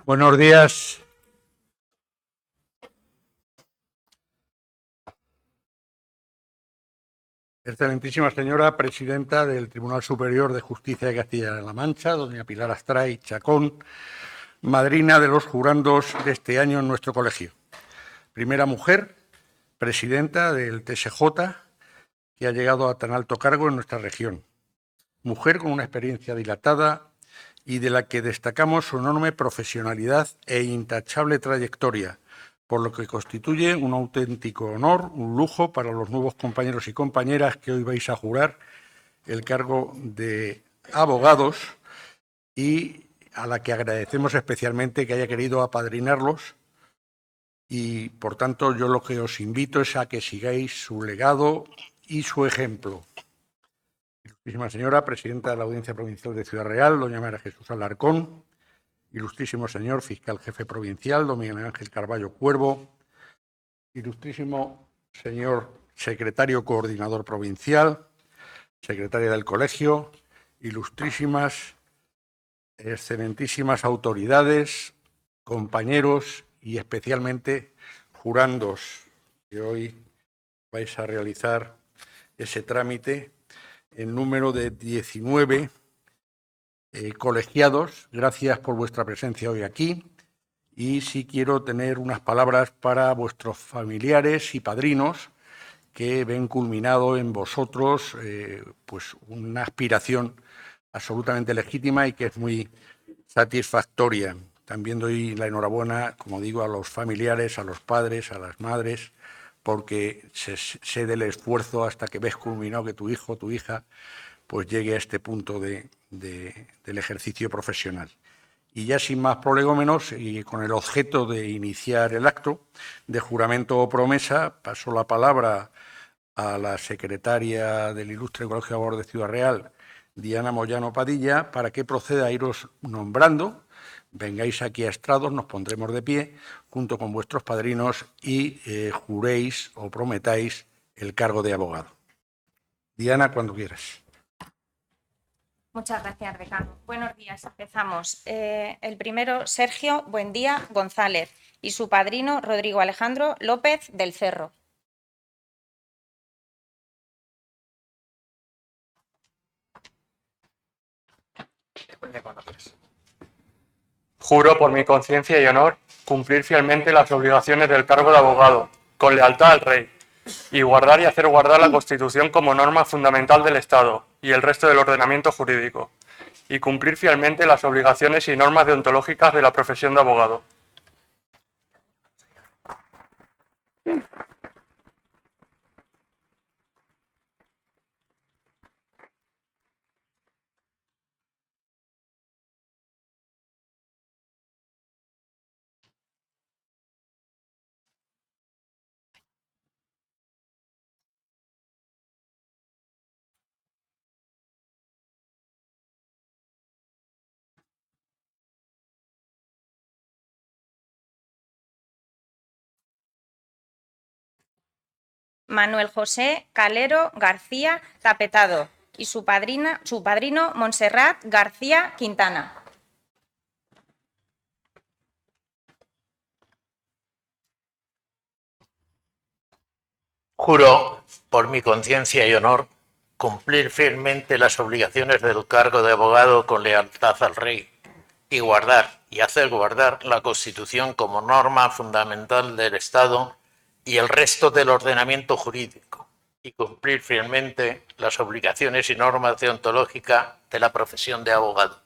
Buenos días. Excelentísima señora presidenta del Tribunal Superior de Justicia de Castilla-La Mancha, doña Pilar Astray Chacón, madrina de los jurandos de este año en nuestro colegio. Primera mujer, presidenta del TSJ, que ha llegado a tan alto cargo en nuestra región. Mujer con una experiencia dilatada y de la que destacamos su enorme profesionalidad e intachable trayectoria, por lo que constituye un auténtico honor, un lujo para los nuevos compañeros y compañeras que hoy vais a jurar el cargo de abogados y a la que agradecemos especialmente que haya querido apadrinarlos y, por tanto, yo lo que os invito es a que sigáis su legado y su ejemplo. Ilustrísima señora presidenta de la Audiencia Provincial de Ciudad Real, doña María Jesús Alarcón, ilustrísimo señor fiscal jefe provincial, don Miguel Ángel Carballo Cuervo, ilustrísimo señor secretario coordinador provincial, secretaria del colegio, ilustrísimas, excelentísimas autoridades, compañeros y especialmente jurandos que hoy vais a realizar ese trámite en número de 19 colegiados. Gracias por vuestra presencia hoy aquí y sí quiero tener unas palabras para vuestros familiares y padrinos que ven culminado en vosotros pues una aspiración absolutamente legítima y que es muy satisfactoria. También doy la enhorabuena, como digo, a los familiares, a los padres, a las madres, porque sé del esfuerzo hasta que ves culminado que tu hijo o tu hija pues llegue a este punto del ejercicio profesional. Y ya sin más prolegómenos y con el objeto de iniciar el acto de juramento o promesa, paso la palabra a la secretaria del Ilustre Colegio de Abogados de Ciudad Real, Diana Moyano Padilla, para que proceda a iros nombrando. Vengáis aquí a estrados, nos pondremos de pie junto con vuestros padrinos y juréis o prometáis el cargo de abogado. Diana, cuando quieras. Muchas gracias, decano. Buenos días, empezamos. El primero, Sergio Buendía González, y su padrino, Rodrigo Alejandro López del Cerro. Juro por mi conciencia y honor cumplir fielmente las obligaciones del cargo de abogado, con lealtad al Rey, y guardar y hacer guardar la Constitución como norma fundamental del Estado y el resto del ordenamiento jurídico, y cumplir fielmente las obligaciones y normas deontológicas de la profesión de abogado. Manuel José Calero García Tapetado, y su padrino, Montserrat García Quintana. Juro, por mi conciencia y honor, cumplir fielmente las obligaciones del cargo de abogado con lealtad al Rey y guardar y hacer guardar la Constitución como norma fundamental del Estado y el resto del ordenamiento jurídico, y cumplir fielmente las obligaciones y normas deontológicas de la profesión de abogado.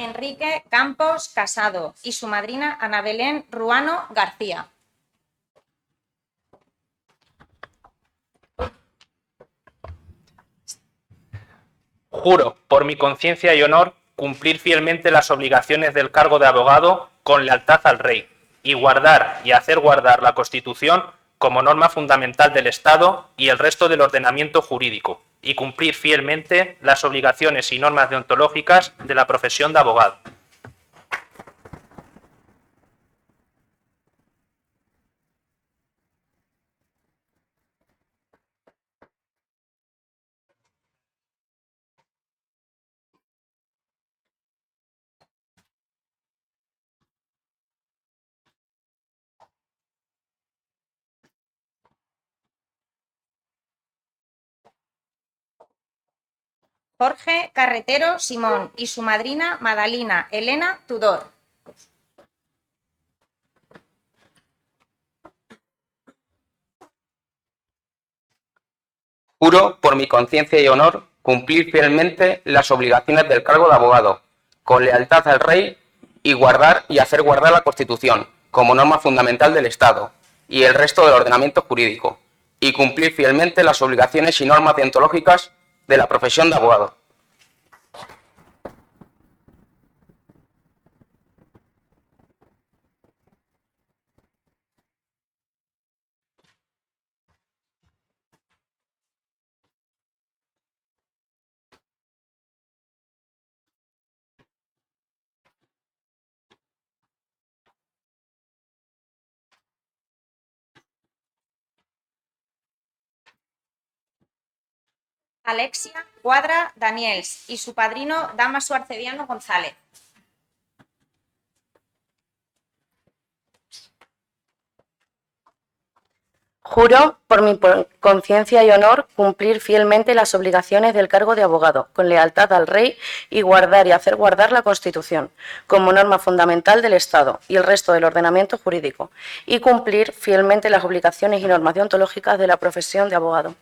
Enrique Campos Casado, y su madrina, Ana Belén Ruano García. Juro, por mi conciencia y honor, cumplir fielmente las obligaciones del cargo de abogado con lealtad al Rey y guardar y hacer guardar la Constitución como norma fundamental del Estado y el resto del ordenamiento jurídico, y cumplir fielmente las obligaciones y normas deontológicas de la profesión de abogado. Jorge Carretero Simón y su madrina Madalina Elena Tudor. Juro, por mi conciencia y honor, cumplir fielmente las obligaciones del cargo de abogado, con lealtad al Rey y guardar y hacer guardar la Constitución como norma fundamental del Estado y el resto del ordenamiento jurídico, y cumplir fielmente las obligaciones y normas deontológicas de la profesión de abogado. Alexia Cuadra Daniels y su padrino Damaso Arcediano González. Juro, por mi conciencia y honor, cumplir fielmente las obligaciones del cargo de abogado, con lealtad al Rey y guardar y hacer guardar la Constitución, como norma fundamental del Estado y el resto del ordenamiento jurídico, y cumplir fielmente las obligaciones y normas deontológicas de la profesión de abogado.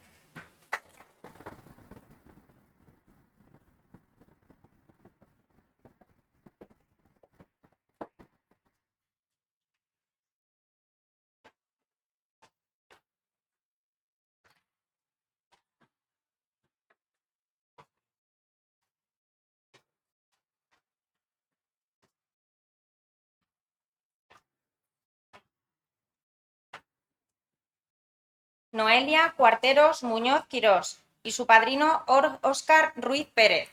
Noelia Cuarteros Muñoz Quirós y su padrino Óscar Ruiz Pérez.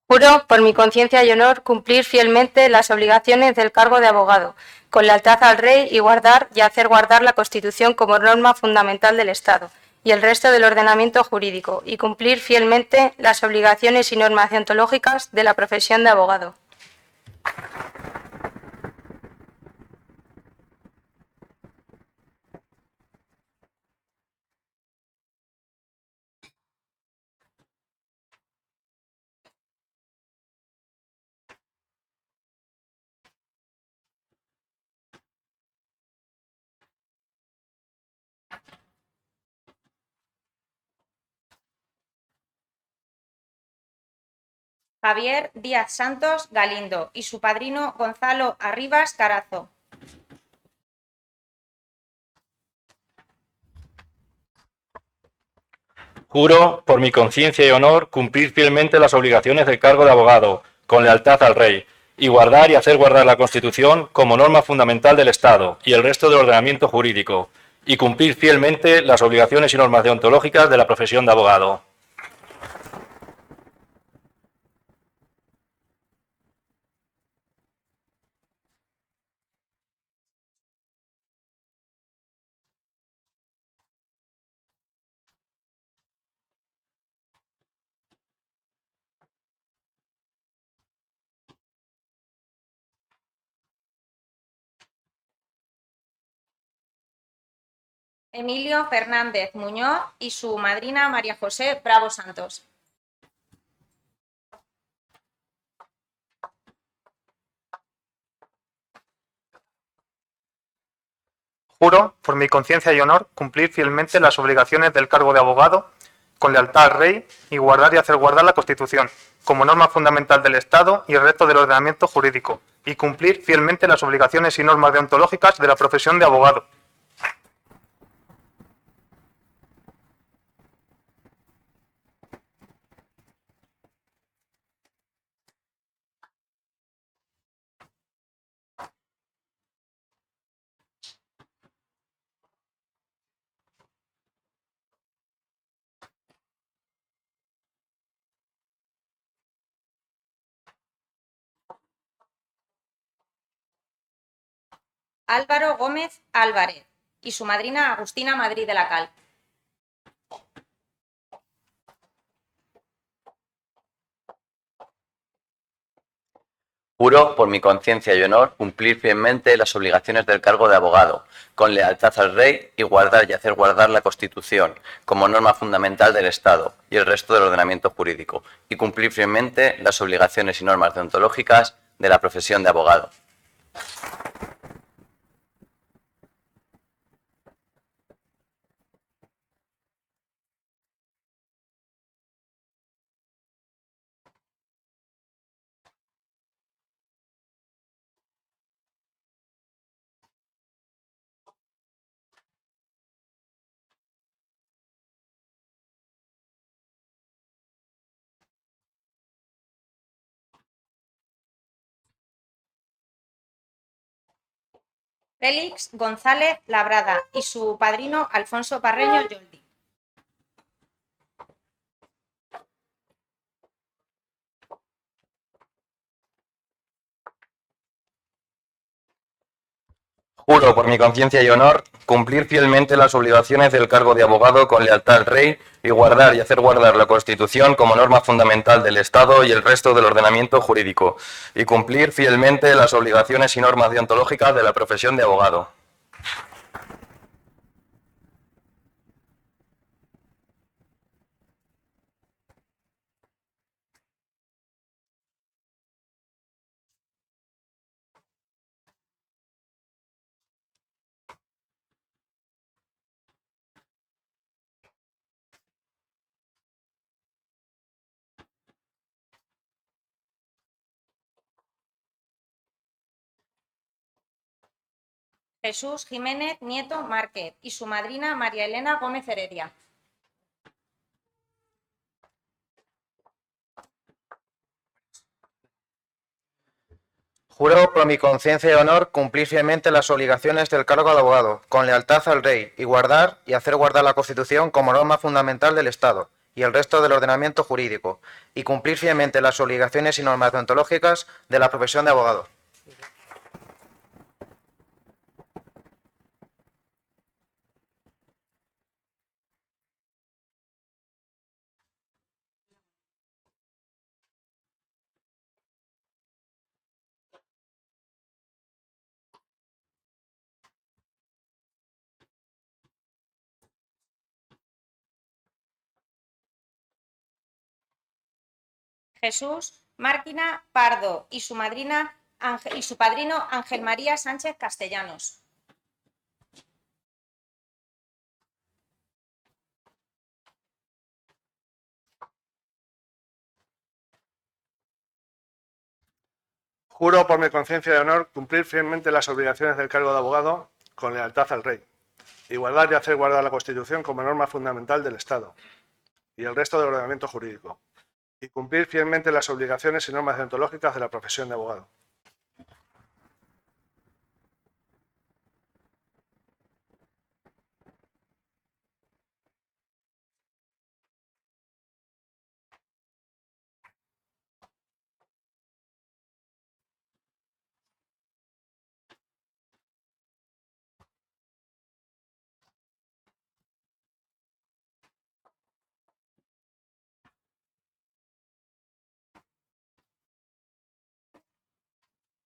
Juro, por mi conciencia y honor, cumplir fielmente las obligaciones del cargo de abogado, con lealtad al Rey y guardar y hacer guardar la Constitución como norma fundamental del Estado y el resto del ordenamiento jurídico, y cumplir fielmente las obligaciones y normas deontológicas de la profesión de abogado. Javier Díaz Santos Galindo y su padrino Gonzalo Arribas Carazo. Juro, por mi conciencia y honor, cumplir fielmente las obligaciones del cargo de abogado, con lealtad al Rey, y guardar y hacer guardar la Constitución como norma fundamental del Estado y el resto del ordenamiento jurídico, y cumplir fielmente las obligaciones y normas deontológicas de la profesión de abogado. Emilio Fernández Muñoz y su madrina María José Bravo Santos. Juro, por mi conciencia y honor, cumplir fielmente las obligaciones del cargo de abogado, con lealtad al Rey y guardar y hacer guardar la Constitución, como norma fundamental del Estado y el resto del ordenamiento jurídico, y cumplir fielmente las obligaciones y normas deontológicas de la profesión de abogado. Álvaro Gómez Álvarez y su madrina Agustina Madrid de la Cal. Juro, por mi conciencia y honor, cumplir fielmente las obligaciones del cargo de abogado, con lealtad al Rey y guardar y hacer guardar la Constitución como norma fundamental del Estado y el resto del ordenamiento jurídico, y cumplir fielmente las obligaciones y normas deontológicas de la profesión de abogado. Félix González Labrada y su padrino Alfonso Parreño Yoldi. Juro, por mi conciencia y honor, cumplir fielmente las obligaciones del cargo de abogado con lealtad al Rey y guardar y hacer guardar la Constitución como norma fundamental del Estado y el resto del ordenamiento jurídico, y cumplir fielmente las obligaciones y normas deontológicas de la profesión de abogado. Jesús Jiménez Nieto Márquez y su madrina María Elena Gómez Heredia. Juro por mi conciencia y honor cumplir fielmente las obligaciones del cargo de abogado, con lealtad al Rey, y guardar y hacer guardar la Constitución como norma fundamental del Estado y el resto del ordenamiento jurídico, y cumplir fielmente las obligaciones y normas deontológicas de la profesión de abogado. Jesús Márquina Pardo y su madrina y su padrino Ángel María Sánchez Castellanos. Juro por mi conciencia y honor cumplir fielmente las obligaciones del cargo de abogado con lealtad al Rey y guardar y hacer guardar la Constitución como norma fundamental del Estado y el resto del ordenamiento jurídico, y cumplir fielmente las obligaciones y normas deontológicas de la profesión de abogado.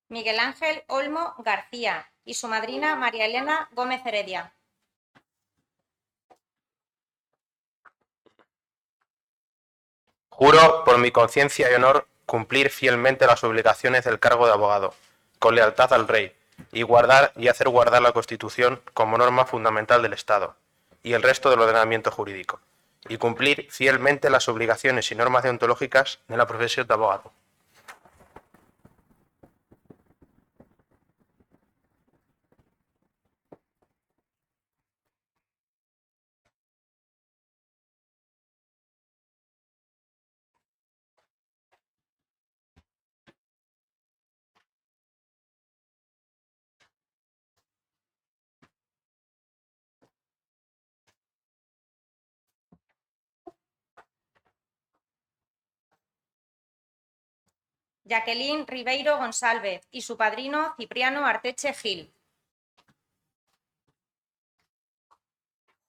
Miguel Ángel Olmo García y su madrina María Elena Gómez Heredia. Juro por mi conciencia y honor cumplir fielmente las obligaciones del cargo de abogado, con lealtad al Rey, y guardar y hacer guardar la Constitución como norma fundamental del Estado y el resto del ordenamiento jurídico, y cumplir fielmente las obligaciones y normas deontológicas de la profesión de abogado. Jacqueline Ribeiro González y su padrino Cipriano Arteche Gil.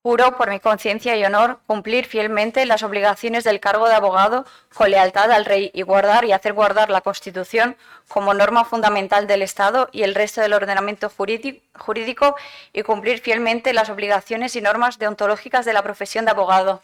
Juro por mi conciencia y honor cumplir fielmente las obligaciones del cargo de abogado con lealtad al Rey y guardar y hacer guardar la Constitución como norma fundamental del Estado y el resto del ordenamiento jurídico y cumplir fielmente las obligaciones y normas deontológicas de la profesión de abogado.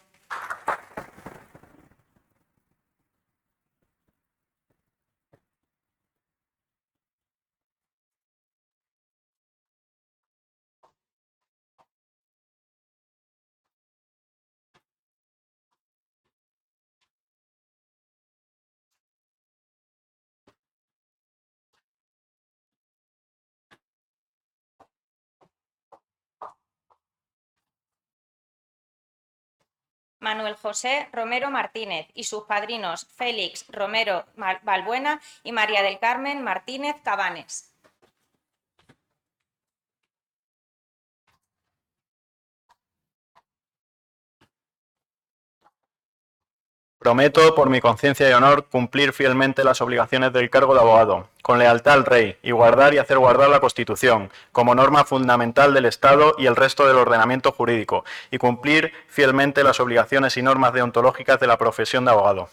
Manuel José Romero Martínez y sus padrinos Félix Romero Balbuena y María del Carmen Martínez Cabanes. Prometo, por mi conciencia y honor, cumplir fielmente las obligaciones del cargo de abogado, con lealtad al Rey, y guardar y hacer guardar la Constitución, como norma fundamental del Estado y el resto del ordenamiento jurídico, y cumplir fielmente las obligaciones y normas deontológicas de la profesión de abogado.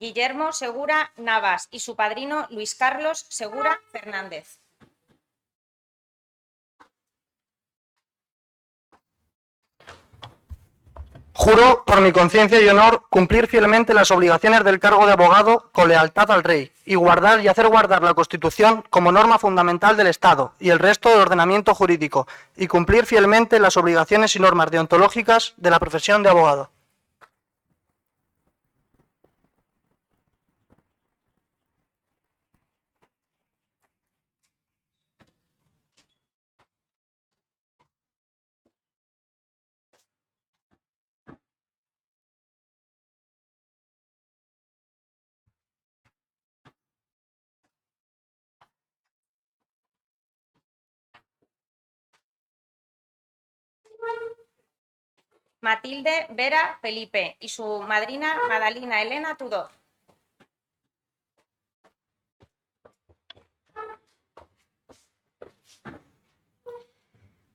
Guillermo Segura Navas y su padrino Luis Carlos Segura Fernández. Juro, por mi conciencia y honor, cumplir fielmente las obligaciones del cargo de abogado con lealtad al Rey y guardar y hacer guardar la Constitución como norma fundamental del Estado y el resto del ordenamiento jurídico, y cumplir fielmente las obligaciones y normas deontológicas de la profesión de abogado. Matilde Vera Felipe y su madrina Madalina Elena Tudor.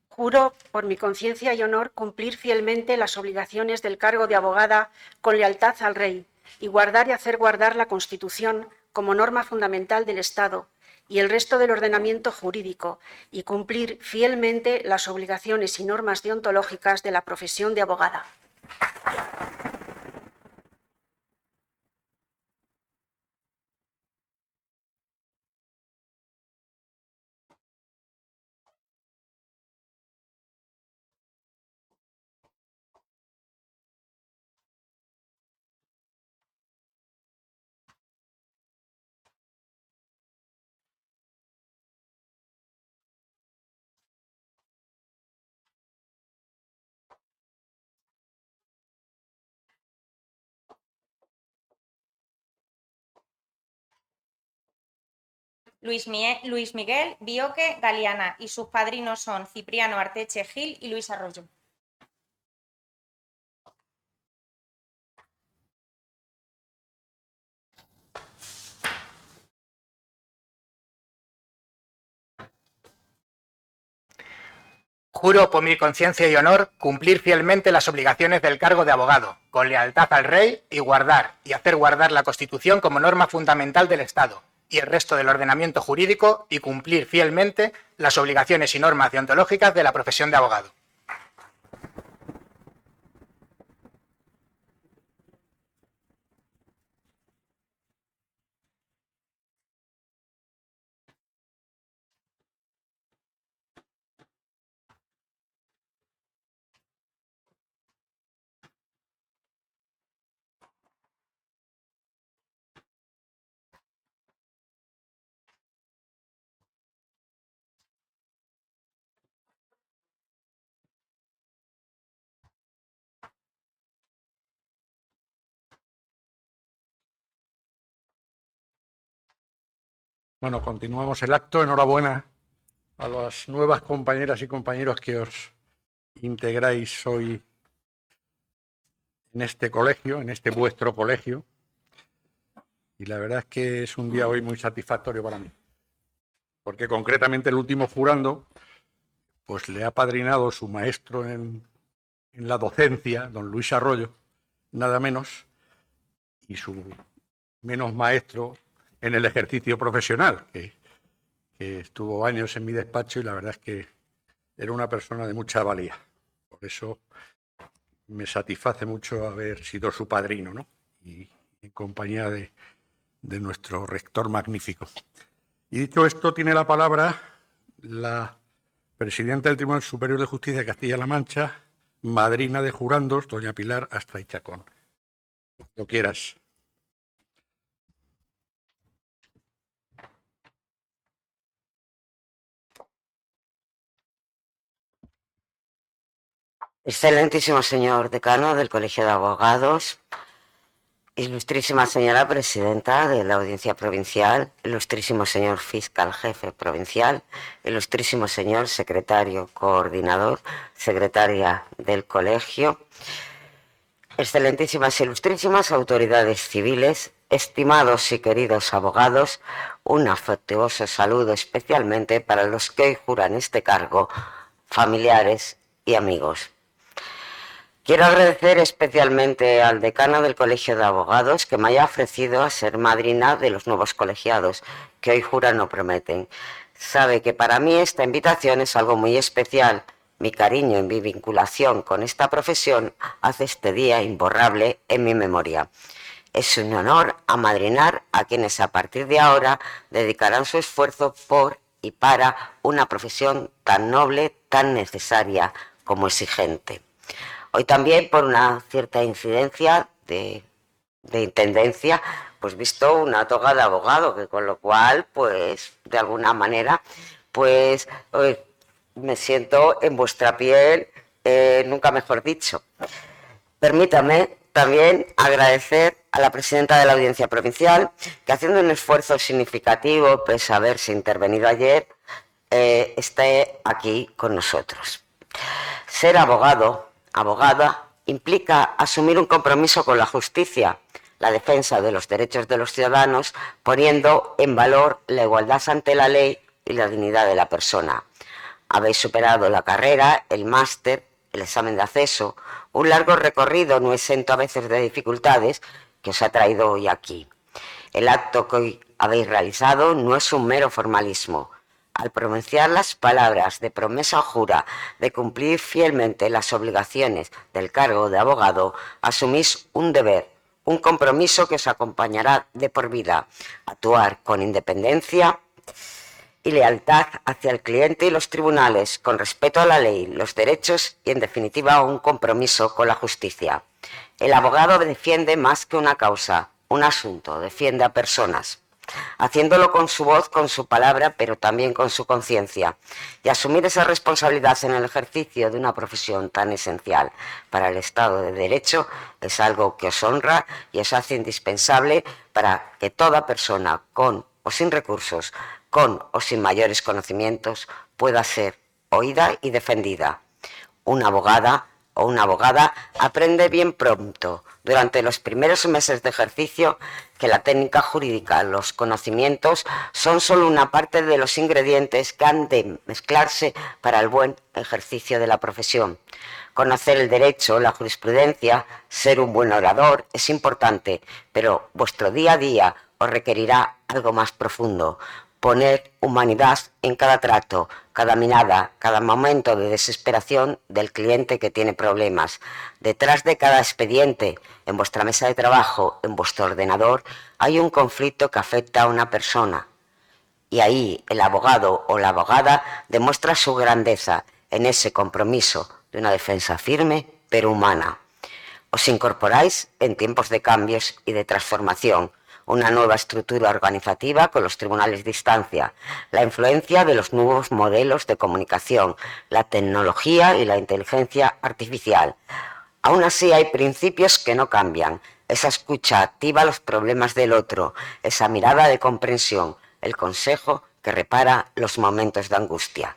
Juro, por mi conciencia y honor, cumplir fielmente las obligaciones del cargo de abogada con lealtad al Rey y guardar y hacer guardar la Constitución como norma fundamental del Estado y el resto del ordenamiento jurídico, y cumplir fielmente las obligaciones y normas deontológicas de la profesión de abogada. Luis Miguel Bioque Galeana y sus padrinos son Cipriano Arteche Gil y Luis Arroyo. Juro por mi conciencia y honor cumplir fielmente las obligaciones del cargo de abogado, con lealtad al Rey y guardar y hacer guardar la Constitución como norma fundamental del Estado y el resto del ordenamiento jurídico, y cumplir fielmente las obligaciones y normas deontológicas de la profesión de abogado. Bueno, continuamos el acto. Enhorabuena a las nuevas compañeras y compañeros que os integráis hoy en este colegio, en este vuestro colegio. Y la verdad es que es un día hoy muy satisfactorio para mí. Porque concretamente el último jurando, pues le ha padrinado su maestro en la docencia, don Luis Arroyo, nada menos, y su menos maestro en el ejercicio profesional, que estuvo años en mi despacho y la verdad es que era una persona de mucha valía. Por eso me satisface mucho haber sido su padrino, ¿no? Y en compañía de nuestro rector magnífico. Y dicho esto, tiene la palabra la presidenta del Tribunal Superior de Justicia de Castilla-La Mancha, madrina de jurandos, doña Pilar Astray Chacón. Cuando quieras. Excelentísimo señor decano del Colegio de Abogados, ilustrísima señora presidenta de la Audiencia Provincial, ilustrísimo señor fiscal jefe provincial, ilustrísimo señor secretario coordinador, secretaria del colegio, excelentísimas e ilustrísimas autoridades civiles, estimados y queridos abogados, un afectuoso saludo especialmente para los que hoy juran este cargo, familiares y amigos. Quiero agradecer especialmente al decano del Colegio de Abogados que me haya ofrecido a ser madrina de los nuevos colegiados, que hoy juran o prometen. Sabe que para mí esta invitación es algo muy especial. Mi cariño y mi vinculación con esta profesión hace este día imborrable en mi memoria. Es un honor amadrinar a quienes a partir de ahora dedicarán su esfuerzo por y para una profesión tan noble, tan necesaria como exigente. Hoy también, por una cierta incidencia de intendencia, pues visto una toga de abogado, que con lo cual, pues, de alguna manera, pues, me siento en vuestra piel, nunca mejor dicho. Permítame también agradecer a la presidenta de la Audiencia Provincial, que haciendo un esfuerzo significativo, pese a haberse intervenido ayer, esté aquí con nosotros. Ser abogada implica asumir un compromiso con la justicia, la defensa de los derechos de los ciudadanos, poniendo en valor la igualdad ante la ley y la dignidad de la persona. Habéis superado la carrera, el máster, el examen de acceso, un largo recorrido no exento a veces de dificultades que os ha traído hoy aquí. El acto que hoy habéis realizado no es un mero formalismo. Al pronunciar las palabras de promesa o jura de cumplir fielmente las obligaciones del cargo de abogado, asumís un deber, un compromiso que os acompañará de por vida, actuar con independencia y lealtad hacia el cliente y los tribunales, con respeto a la ley, los derechos y, en definitiva, un compromiso con la justicia. El abogado defiende más que una causa, un asunto, defiende a personas, haciéndolo con su voz, con su palabra, pero también con su conciencia. Y asumir esa responsabilidad en el ejercicio de una profesión tan esencial para el Estado de Derecho es algo que os honra y os hace indispensable para que toda persona, con o sin recursos, con o sin mayores conocimientos, pueda ser oída y defendida. Una abogada o una abogada aprende bien pronto, durante los primeros meses de ejercicio, que la técnica jurídica, los conocimientos, son solo una parte de los ingredientes que han de mezclarse para el buen ejercicio de la profesión. Conocer el derecho, la jurisprudencia, ser un buen orador es importante, pero vuestro día a día os requerirá algo más profundo. Poner humanidad en cada trato, cada mirada, cada momento de desesperación del cliente que tiene problemas. Detrás de cada expediente, en vuestra mesa de trabajo, en vuestro ordenador, hay un conflicto que afecta a una persona. Y ahí el abogado o la abogada demuestra su grandeza en ese compromiso de una defensa firme pero humana. Os incorporáis en tiempos de cambios y de transformación, una nueva estructura organizativa con los tribunales de instancia, la influencia de los nuevos modelos de comunicación, la tecnología y la inteligencia artificial. Aún así hay principios que no cambian, esa escucha activa a los problemas del otro, esa mirada de comprensión, el consejo que repara los momentos de angustia.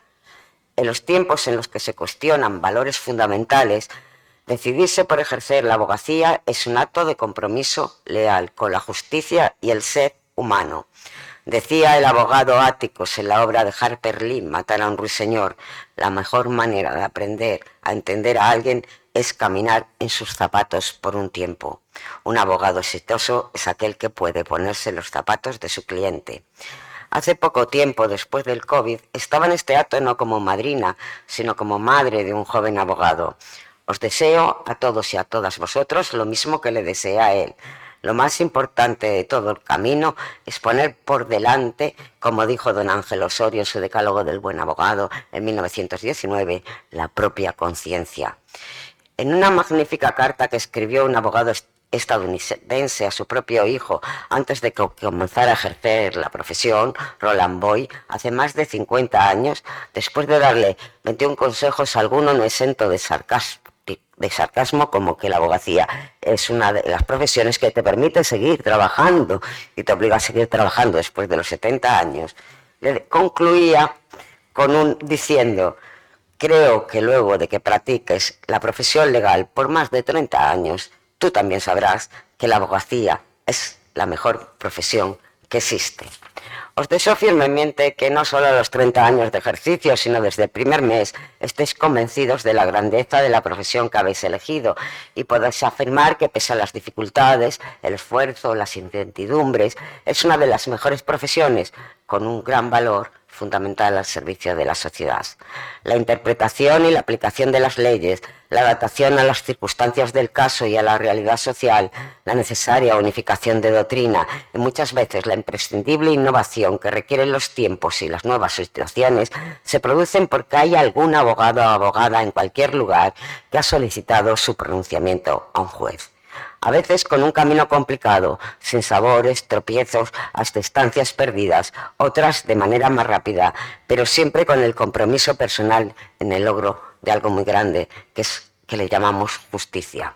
En los tiempos en los que se cuestionan valores fundamentales, decidirse por ejercer la abogacía es un acto de compromiso leal con la justicia y el ser humano. Decía el abogado Áticos en la obra de Harper Lee, Matar a un ruiseñor, la mejor manera de aprender a entender a alguien es caminar en sus zapatos por un tiempo. Un abogado exitoso es aquel que puede ponerse los zapatos de su cliente. Hace poco tiempo, después del COVID, estaba en este acto no como madrina, sino como madre de un joven abogado. Os deseo a todos y a todas vosotros lo mismo que le desea a él. Lo más importante de todo el camino es poner por delante, como dijo don Ángel Osorio en su Decálogo del Buen Abogado en 1919, la propia conciencia. En una magnífica carta que escribió un abogado estadounidense a su propio hijo antes de que comenzara a ejercer la profesión, Roland Boy, hace más de 50 años, después de darle 21 consejos, alguno no exento de sarcasmo, como que la abogacía es una de las profesiones que te permite seguir trabajando y te obliga a seguir trabajando después de los 70 años, le concluía diciendo: creo que luego de que practiques la profesión legal por más de 30 años, tú también sabrás que la abogacía es la mejor profesión que existe. Os deseo firmemente que no solo a los 30 años de ejercicio, sino desde el primer mes, estéis convencidos de la grandeza de la profesión que habéis elegido y podáis afirmar que, pese a las dificultades, el esfuerzo, las incertidumbres, es una de las mejores profesiones con un gran valor fundamental al servicio de la sociedad. La interpretación y la aplicación de las leyes, la adaptación a las circunstancias del caso y a la realidad social, la necesaria unificación de doctrina y muchas veces la imprescindible innovación que requieren los tiempos y las nuevas situaciones se producen porque hay algún abogado o abogada en cualquier lugar que ha solicitado su pronunciamiento a un juez. A veces con un camino complicado, sin sabores, tropiezos, hasta estancias perdidas, otras de manera más rápida, pero siempre con el compromiso personal en el logro de algo muy grande, que le llamamos justicia.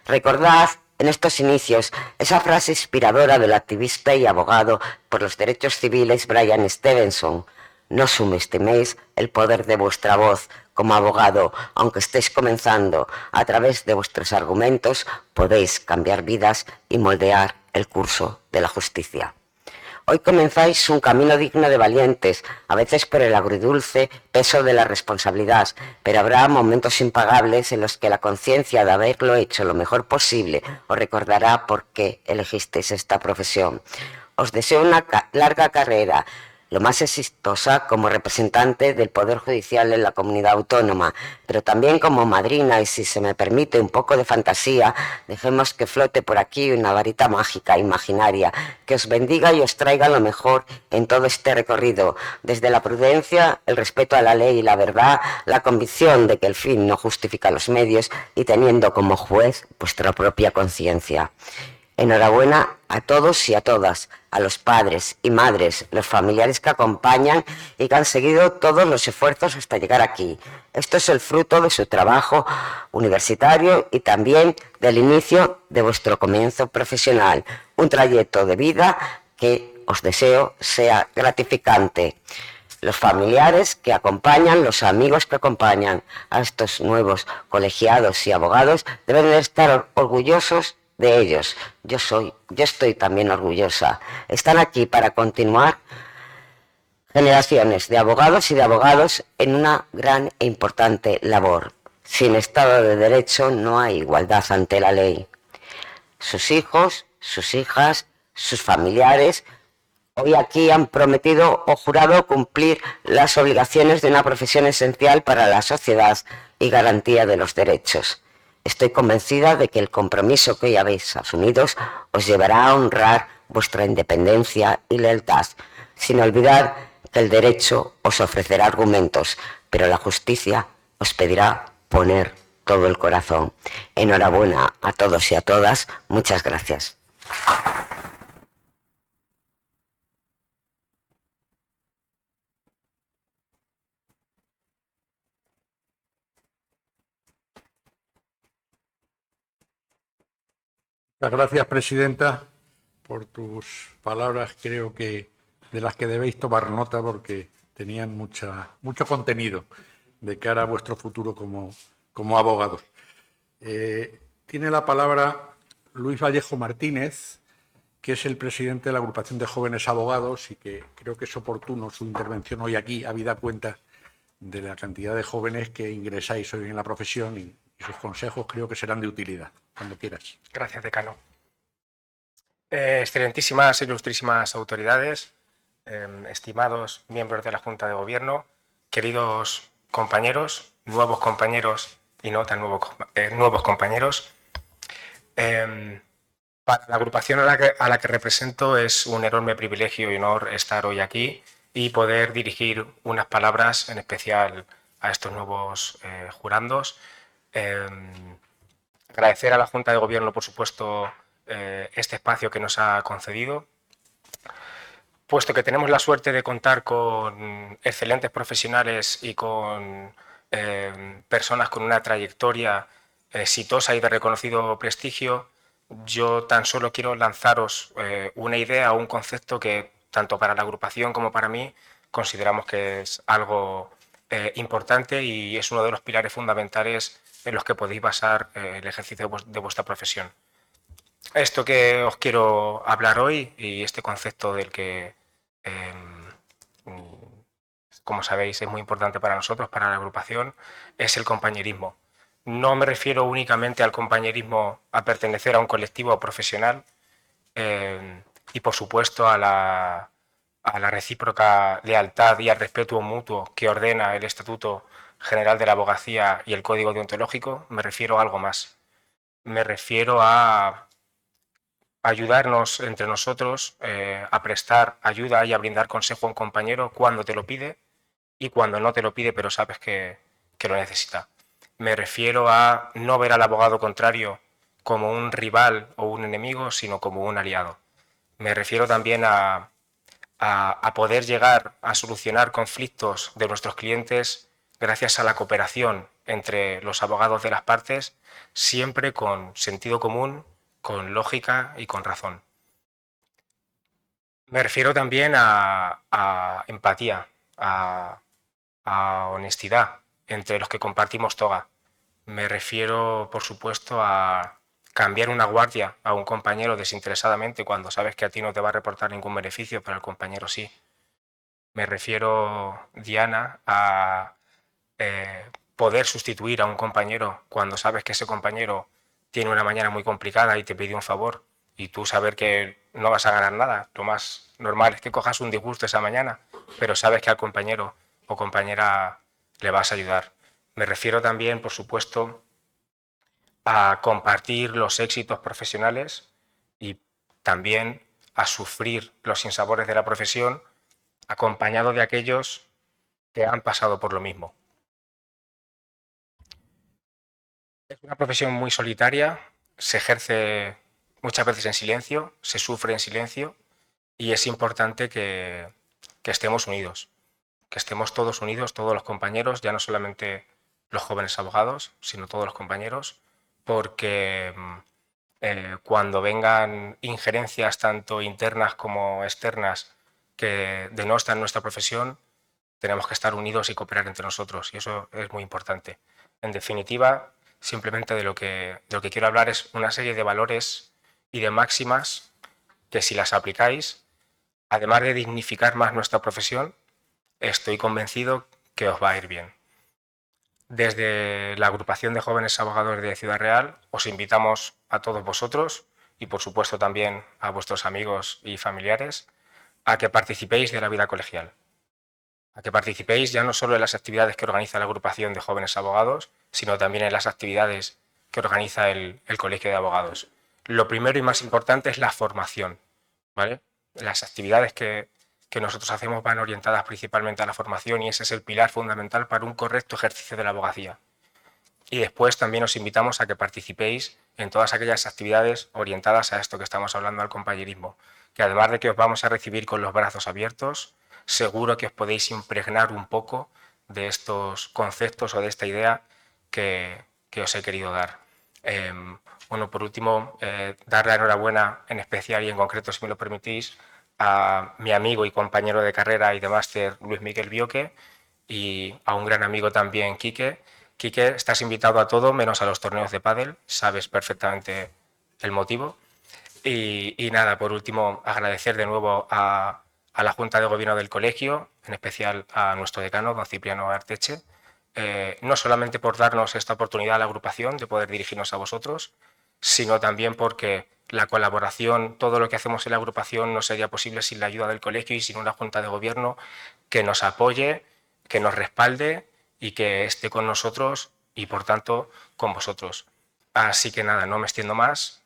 Recordad en estos inicios esa frase inspiradora del activista y abogado por los derechos civiles Brian Stevenson: no subestiméis el poder de vuestra voz. Como abogado, aunque estéis comenzando, a través de vuestros argumentos podéis cambiar vidas y moldear el curso de la justicia. Hoy comenzáis un camino digno de valientes, a veces por el agridulce peso de la responsabilidad, pero habrá momentos impagables en los que la conciencia de haberlo hecho lo mejor posible os recordará por qué elegisteis esta profesión. Os deseo una larga carrera, lo más exitosa como representante del Poder Judicial en la comunidad autónoma, pero también como madrina, y si se me permite un poco de fantasía, dejemos que flote por aquí una varita mágica, imaginaria, que os bendiga y os traiga lo mejor en todo este recorrido, desde la prudencia, el respeto a la ley y la verdad, la convicción de que el fin no justifica los medios y teniendo como juez vuestra propia conciencia. Enhorabuena a todos y a todas, a los padres y madres, los familiares que acompañan y que han seguido todos los esfuerzos hasta llegar aquí. Esto es el fruto de su trabajo universitario y también del inicio de vuestro comienzo profesional, un trayecto de vida que os deseo sea gratificante. Los familiares que acompañan, los amigos que acompañan a estos nuevos colegiados y abogados deben de estar orgullosos de ellos. Yo estoy también orgullosa. Están aquí para continuar generaciones de abogados y de abogados en una gran e importante labor. Sin Estado de Derecho no hay igualdad ante la ley. Sus hijos, sus hijas, sus familiares hoy aquí han prometido o jurado cumplir las obligaciones de una profesión esencial para la sociedad y garantía de los derechos. Estoy convencida de que el compromiso que hoy habéis asumido os llevará a honrar vuestra independencia y lealtad, sin olvidar que el derecho os ofrecerá argumentos, pero la justicia os pedirá poner todo el corazón. Enhorabuena a todos y a todas. Muchas gracias. Muchas gracias, presidenta, por tus palabras. Creo que de las que debéis tomar nota porque tenían mucho contenido de cara a vuestro futuro como abogados. Tiene la palabra Luis Vallejo Martínez, que es el presidente de la Agrupación de Jóvenes Abogados y que creo que es oportuno su intervención hoy aquí, habida cuenta de la cantidad de jóvenes que ingresáis hoy en la profesión y sus consejos creo que serán de utilidad. Cuando quieras. Gracias, decano. Excelentísimas e ilustrísimas autoridades, estimados miembros de la Junta de Gobierno, queridos compañeros, nuevos compañeros y no tan nuevos compañeros. Para la agrupación a la que represento es un enorme privilegio y honor estar hoy aquí y poder dirigir unas palabras en especial a estos nuevos jurandos. Agradecer a la Junta de Gobierno, por supuesto, este espacio que nos ha concedido, puesto que tenemos la suerte de contar con excelentes profesionales y con personas con una trayectoria exitosa y de reconocido prestigio. Yo tan solo quiero lanzaros una idea o un concepto que tanto para la agrupación como para mí consideramos que es algo importante y es uno de los pilares fundamentales en los que podéis basar el ejercicio de vuestra profesión. Esto que os quiero hablar hoy y este concepto del que, como sabéis, es muy importante para nosotros, para la agrupación, es el compañerismo. No me refiero únicamente al compañerismo a pertenecer a un colectivo profesional y, por supuesto, a la recíproca lealtad y al respeto mutuo que ordena el Estatuto General de la Abogacía y el Código Deontológico. Me refiero a algo más. Me refiero a ayudarnos entre nosotros, a prestar ayuda y a brindar consejo a un compañero cuando te lo pide y cuando no te lo pide, pero sabes que lo necesita. Me refiero a no ver al abogado contrario como un rival o un enemigo, sino como un aliado. Me refiero también a poder llegar a solucionar conflictos de nuestros clientes gracias a la cooperación entre los abogados de las partes, siempre con sentido común, con lógica y con razón. Me refiero también a empatía, a honestidad entre los que compartimos toga. Me refiero, por supuesto, a cambiar una guardia a un compañero desinteresadamente cuando sabes que a ti no te va a reportar ningún beneficio, pero al compañero sí. Me refiero, Diana, a poder sustituir a un compañero cuando sabes que ese compañero tiene una mañana muy complicada y te pide un favor y tú saber que no vas a ganar nada. Lo más normal es que cojas un disgusto esa mañana, pero sabes que al compañero o compañera le vas a ayudar. Me refiero también, por supuesto, a compartir los éxitos profesionales y también a sufrir los sinsabores de la profesión acompañado de aquellos que han pasado por lo mismo. Es una profesión muy solitaria, se ejerce muchas veces en silencio, se sufre en silencio y es importante que estemos unidos, que estemos todos unidos, todos los compañeros, ya no solamente los jóvenes abogados, sino todos los compañeros, porque cuando vengan injerencias tanto internas como externas que denostan nuestra profesión, tenemos que estar unidos y cooperar entre nosotros, y eso es muy importante. En definitiva, simplemente de lo que quiero hablar es una serie de valores y de máximas que si las aplicáis, además de dignificar más nuestra profesión, estoy convencido que os va a ir bien. Desde la agrupación de jóvenes abogados de Ciudad Real os invitamos a todos vosotros y por supuesto también a vuestros amigos y familiares a que participéis de la vida colegial, a que participéis ya no solo en las actividades que organiza la agrupación de jóvenes abogados, sino también en las actividades que organiza el Colegio de Abogados. Lo primero y más importante es la formación, ¿vale? Las actividades que nosotros hacemos van orientadas principalmente a la formación y ese es el pilar fundamental para un correcto ejercicio de la abogacía. Y después también os invitamos a que participéis en todas aquellas actividades orientadas a esto que estamos hablando, al compañerismo, que además de que os vamos a recibir con los brazos abiertos, seguro que os podéis impregnar un poco de estos conceptos o de esta idea que os he querido dar. Bueno, por último, dar la enhorabuena en especial y en concreto, si me lo permitís, a mi amigo y compañero de carrera y de máster Luis Miguel Bioque y a un gran amigo también, Quique. Quique, estás invitado a todo menos a los torneos de pádel, sabes perfectamente el motivo. Y nada, por último, agradecer de nuevo a la Junta de Gobierno del colegio, en especial a nuestro decano, don Cipriano Arteche, no solamente por darnos esta oportunidad a la agrupación de poder dirigirnos a vosotros, sino también porque la colaboración, todo lo que hacemos en la agrupación no sería posible sin la ayuda del colegio y sin una Junta de Gobierno que nos apoye, que nos respalde y que esté con nosotros y, por tanto, con vosotros. Así que nada, no me extiendo más.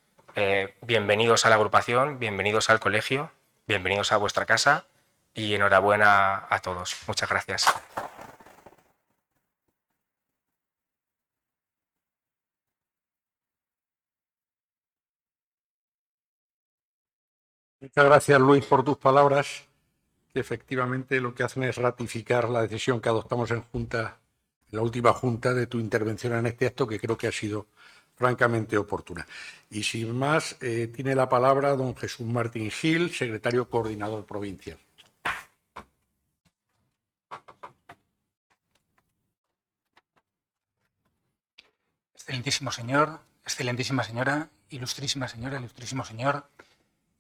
Bienvenidos a la agrupación, bienvenidos al colegio, bienvenidos a vuestra casa y enhorabuena a todos. Muchas gracias. Muchas gracias, Luis, por tus palabras, que efectivamente lo que hacen es ratificar la decisión que adoptamos en la última junta de tu intervención en este acto, que creo que ha sido francamente oportuna. Y sin más, tiene la palabra don Jesús Martín Gil, secretario coordinador provincial. Excelentísimo señor, excelentísima señora, ilustrísimo señor,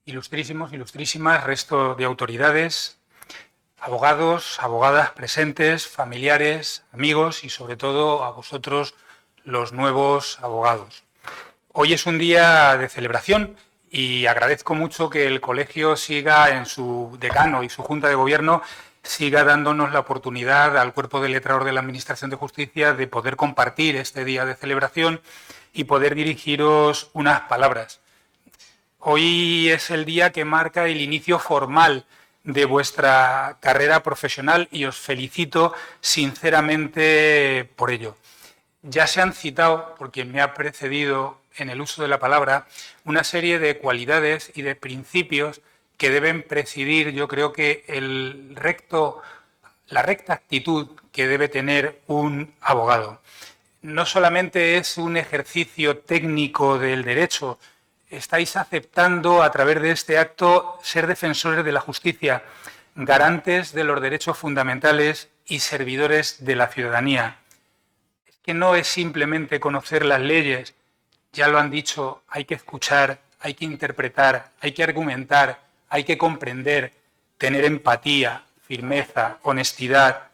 ilustrísimos, ilustrísimas, resto de autoridades, abogados, abogadas presentes, familiares, amigos y sobre todo a vosotros, los nuevos abogados. Hoy es un día de celebración y agradezco mucho que el colegio siga en su decano y su Junta de Gobierno siga dándonos la oportunidad al Cuerpo de Letrados de la Administración de Justicia de poder compartir este día de celebración y poder dirigiros unas palabras. Hoy es el día que marca el inicio formal de vuestra carrera profesional y os felicito sinceramente por ello. Ya se han citado, por quien me ha precedido en el uso de la palabra, una serie de cualidades y de principios que deben presidir, yo creo que la recta actitud que debe tener un abogado. No solamente es un ejercicio técnico del derecho, estáis aceptando a través de este acto ser defensores de la justicia, garantes de los derechos fundamentales y servidores de la ciudadanía. Es que no es simplemente conocer las leyes, ya lo han dicho, hay que escuchar, hay que interpretar, hay que argumentar, hay que comprender, tener empatía, firmeza, honestidad.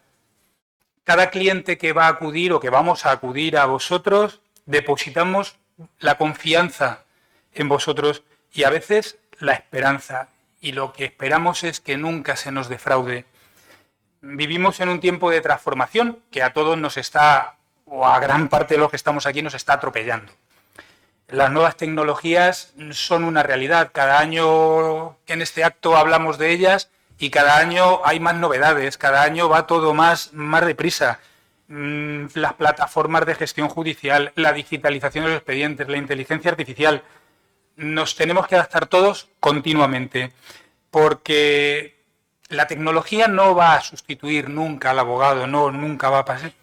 Cada cliente que va a acudir o que vamos a acudir a vosotros, depositamos la confianza en vosotros y a veces la esperanza. Y lo que esperamos es que nunca se nos defraude. Vivimos en un tiempo de transformación que a todos nos está, o a gran parte de los que estamos aquí, nos está atropellando. Las nuevas tecnologías son una realidad. Cada año en este acto hablamos de ellas y cada año hay más novedades, cada año va todo más deprisa. Las plataformas de gestión judicial, la digitalización de los expedientes, la inteligencia artificial. Nos tenemos que adaptar todos continuamente porque la tecnología no va a sustituir nunca al abogado, nunca va a pasar.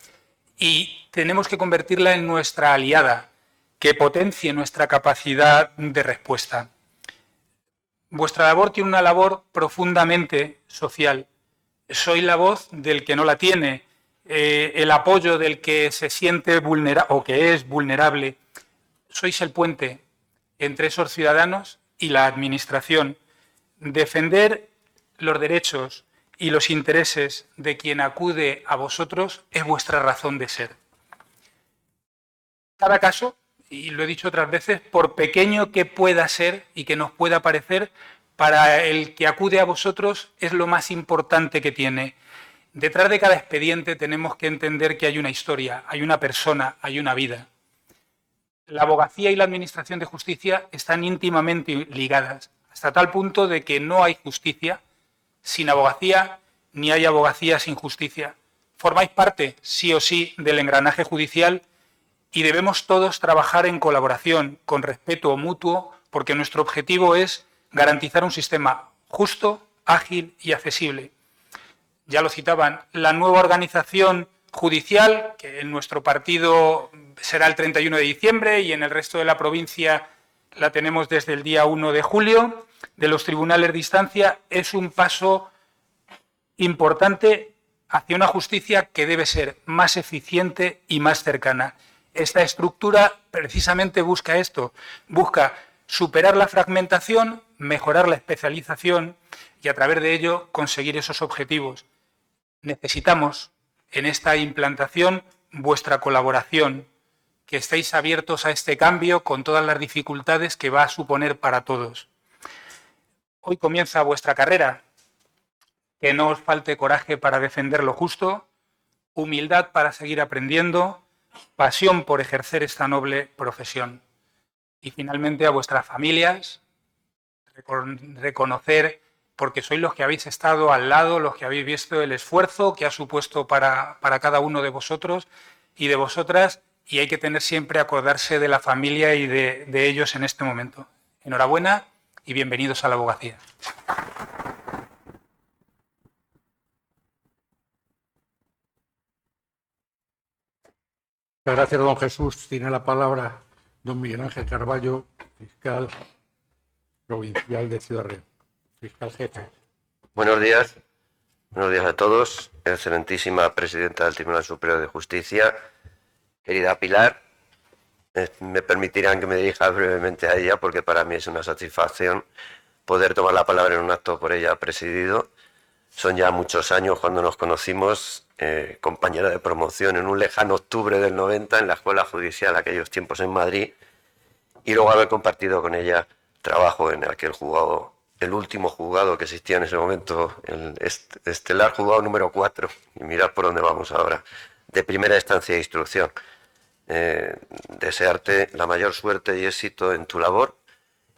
Y tenemos que convertirla en nuestra aliada, que potencie nuestra capacidad de respuesta. Vuestra labor tiene una labor profundamente social. Soy la voz del que no la tiene, el apoyo del que se siente vulnerable o que es vulnerable. Sois el puente entre esos ciudadanos y la Administración. Defender los derechos y los intereses de quien acude a vosotros es vuestra razón de ser. Cada caso, y lo he dicho otras veces, por pequeño que pueda ser y que nos pueda parecer, para el que acude a vosotros es lo más importante que tiene. Detrás de cada expediente tenemos que entender que hay una historia, hay una persona, hay una vida. La abogacía y la Administración de Justicia están íntimamente ligadas, hasta tal punto de que no hay justicia sin abogacía, ni hay abogacía sin justicia. Formáis parte, sí o sí, del engranaje judicial y debemos todos trabajar en colaboración, con respeto mutuo, porque nuestro objetivo es garantizar un sistema justo, ágil y accesible. Ya lo citaban, la nueva organización judicial, que en nuestro partido será el 31 de diciembre y en el resto de la provincia la tenemos desde el día 1 de julio, de los tribunales de instancia es un paso importante hacia una justicia que debe ser más eficiente y más cercana. Esta estructura precisamente busca esto, busca superar la fragmentación, mejorar la especialización y a través de ello conseguir esos objetivos. Necesitamos en esta implantación vuestra colaboración, que estéis abiertos a este cambio con todas las dificultades que va a suponer para todos. Hoy comienza vuestra carrera, que no os falte coraje para defender lo justo, humildad para seguir aprendiendo, pasión por ejercer esta noble profesión. Y finalmente a vuestras familias, reconocer, porque sois los que habéis estado al lado, los que habéis visto el esfuerzo que ha supuesto para cada uno de vosotros y de vosotras, y hay que tener siempre acordarse de la familia y de ellos en este momento. Enhorabuena y bienvenidos a la abogacía. Muchas gracias, don Jesús. Tiene la palabra don Miguel Ángel Carballo, fiscal provincial de Ciudad Real. Fiscal jefe. Buenos días a todos. Excelentísima presidenta del Tribunal Superior de Justicia, querida Pilar, me permitirán que me dirija brevemente a ella porque para mí es una satisfacción poder tomar la palabra en un acto por ella presidido. Son ya muchos años cuando nos conocimos, compañera de promoción en un lejano octubre del 90 en la Escuela Judicial, aquellos tiempos en Madrid, y luego haber compartido con ella trabajo en aquel juzgado, el último juzgado que existía en ese momento, el estelar juzgado número 4, y mirad por dónde vamos ahora, de primera instancia de instrucción. Desearte la mayor suerte y éxito en tu labor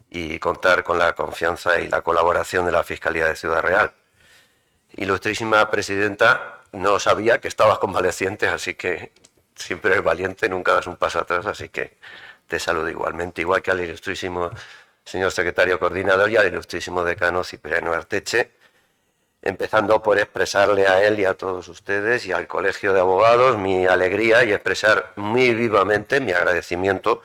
y contar con la confianza y la colaboración de la Fiscalía de Ciudad Real. Ilustrísima presidenta, no sabía que estabas convaleciente, así que siempre eres valiente, nunca das un paso atrás, así que te saludo igualmente, igual que al ilustrísimo señor secretario coordinador y al ilustrísimo decano Cipriano Arteche, empezando por expresarle a él y a todos ustedes y al Colegio de Abogados mi alegría y expresar muy vivamente mi agradecimiento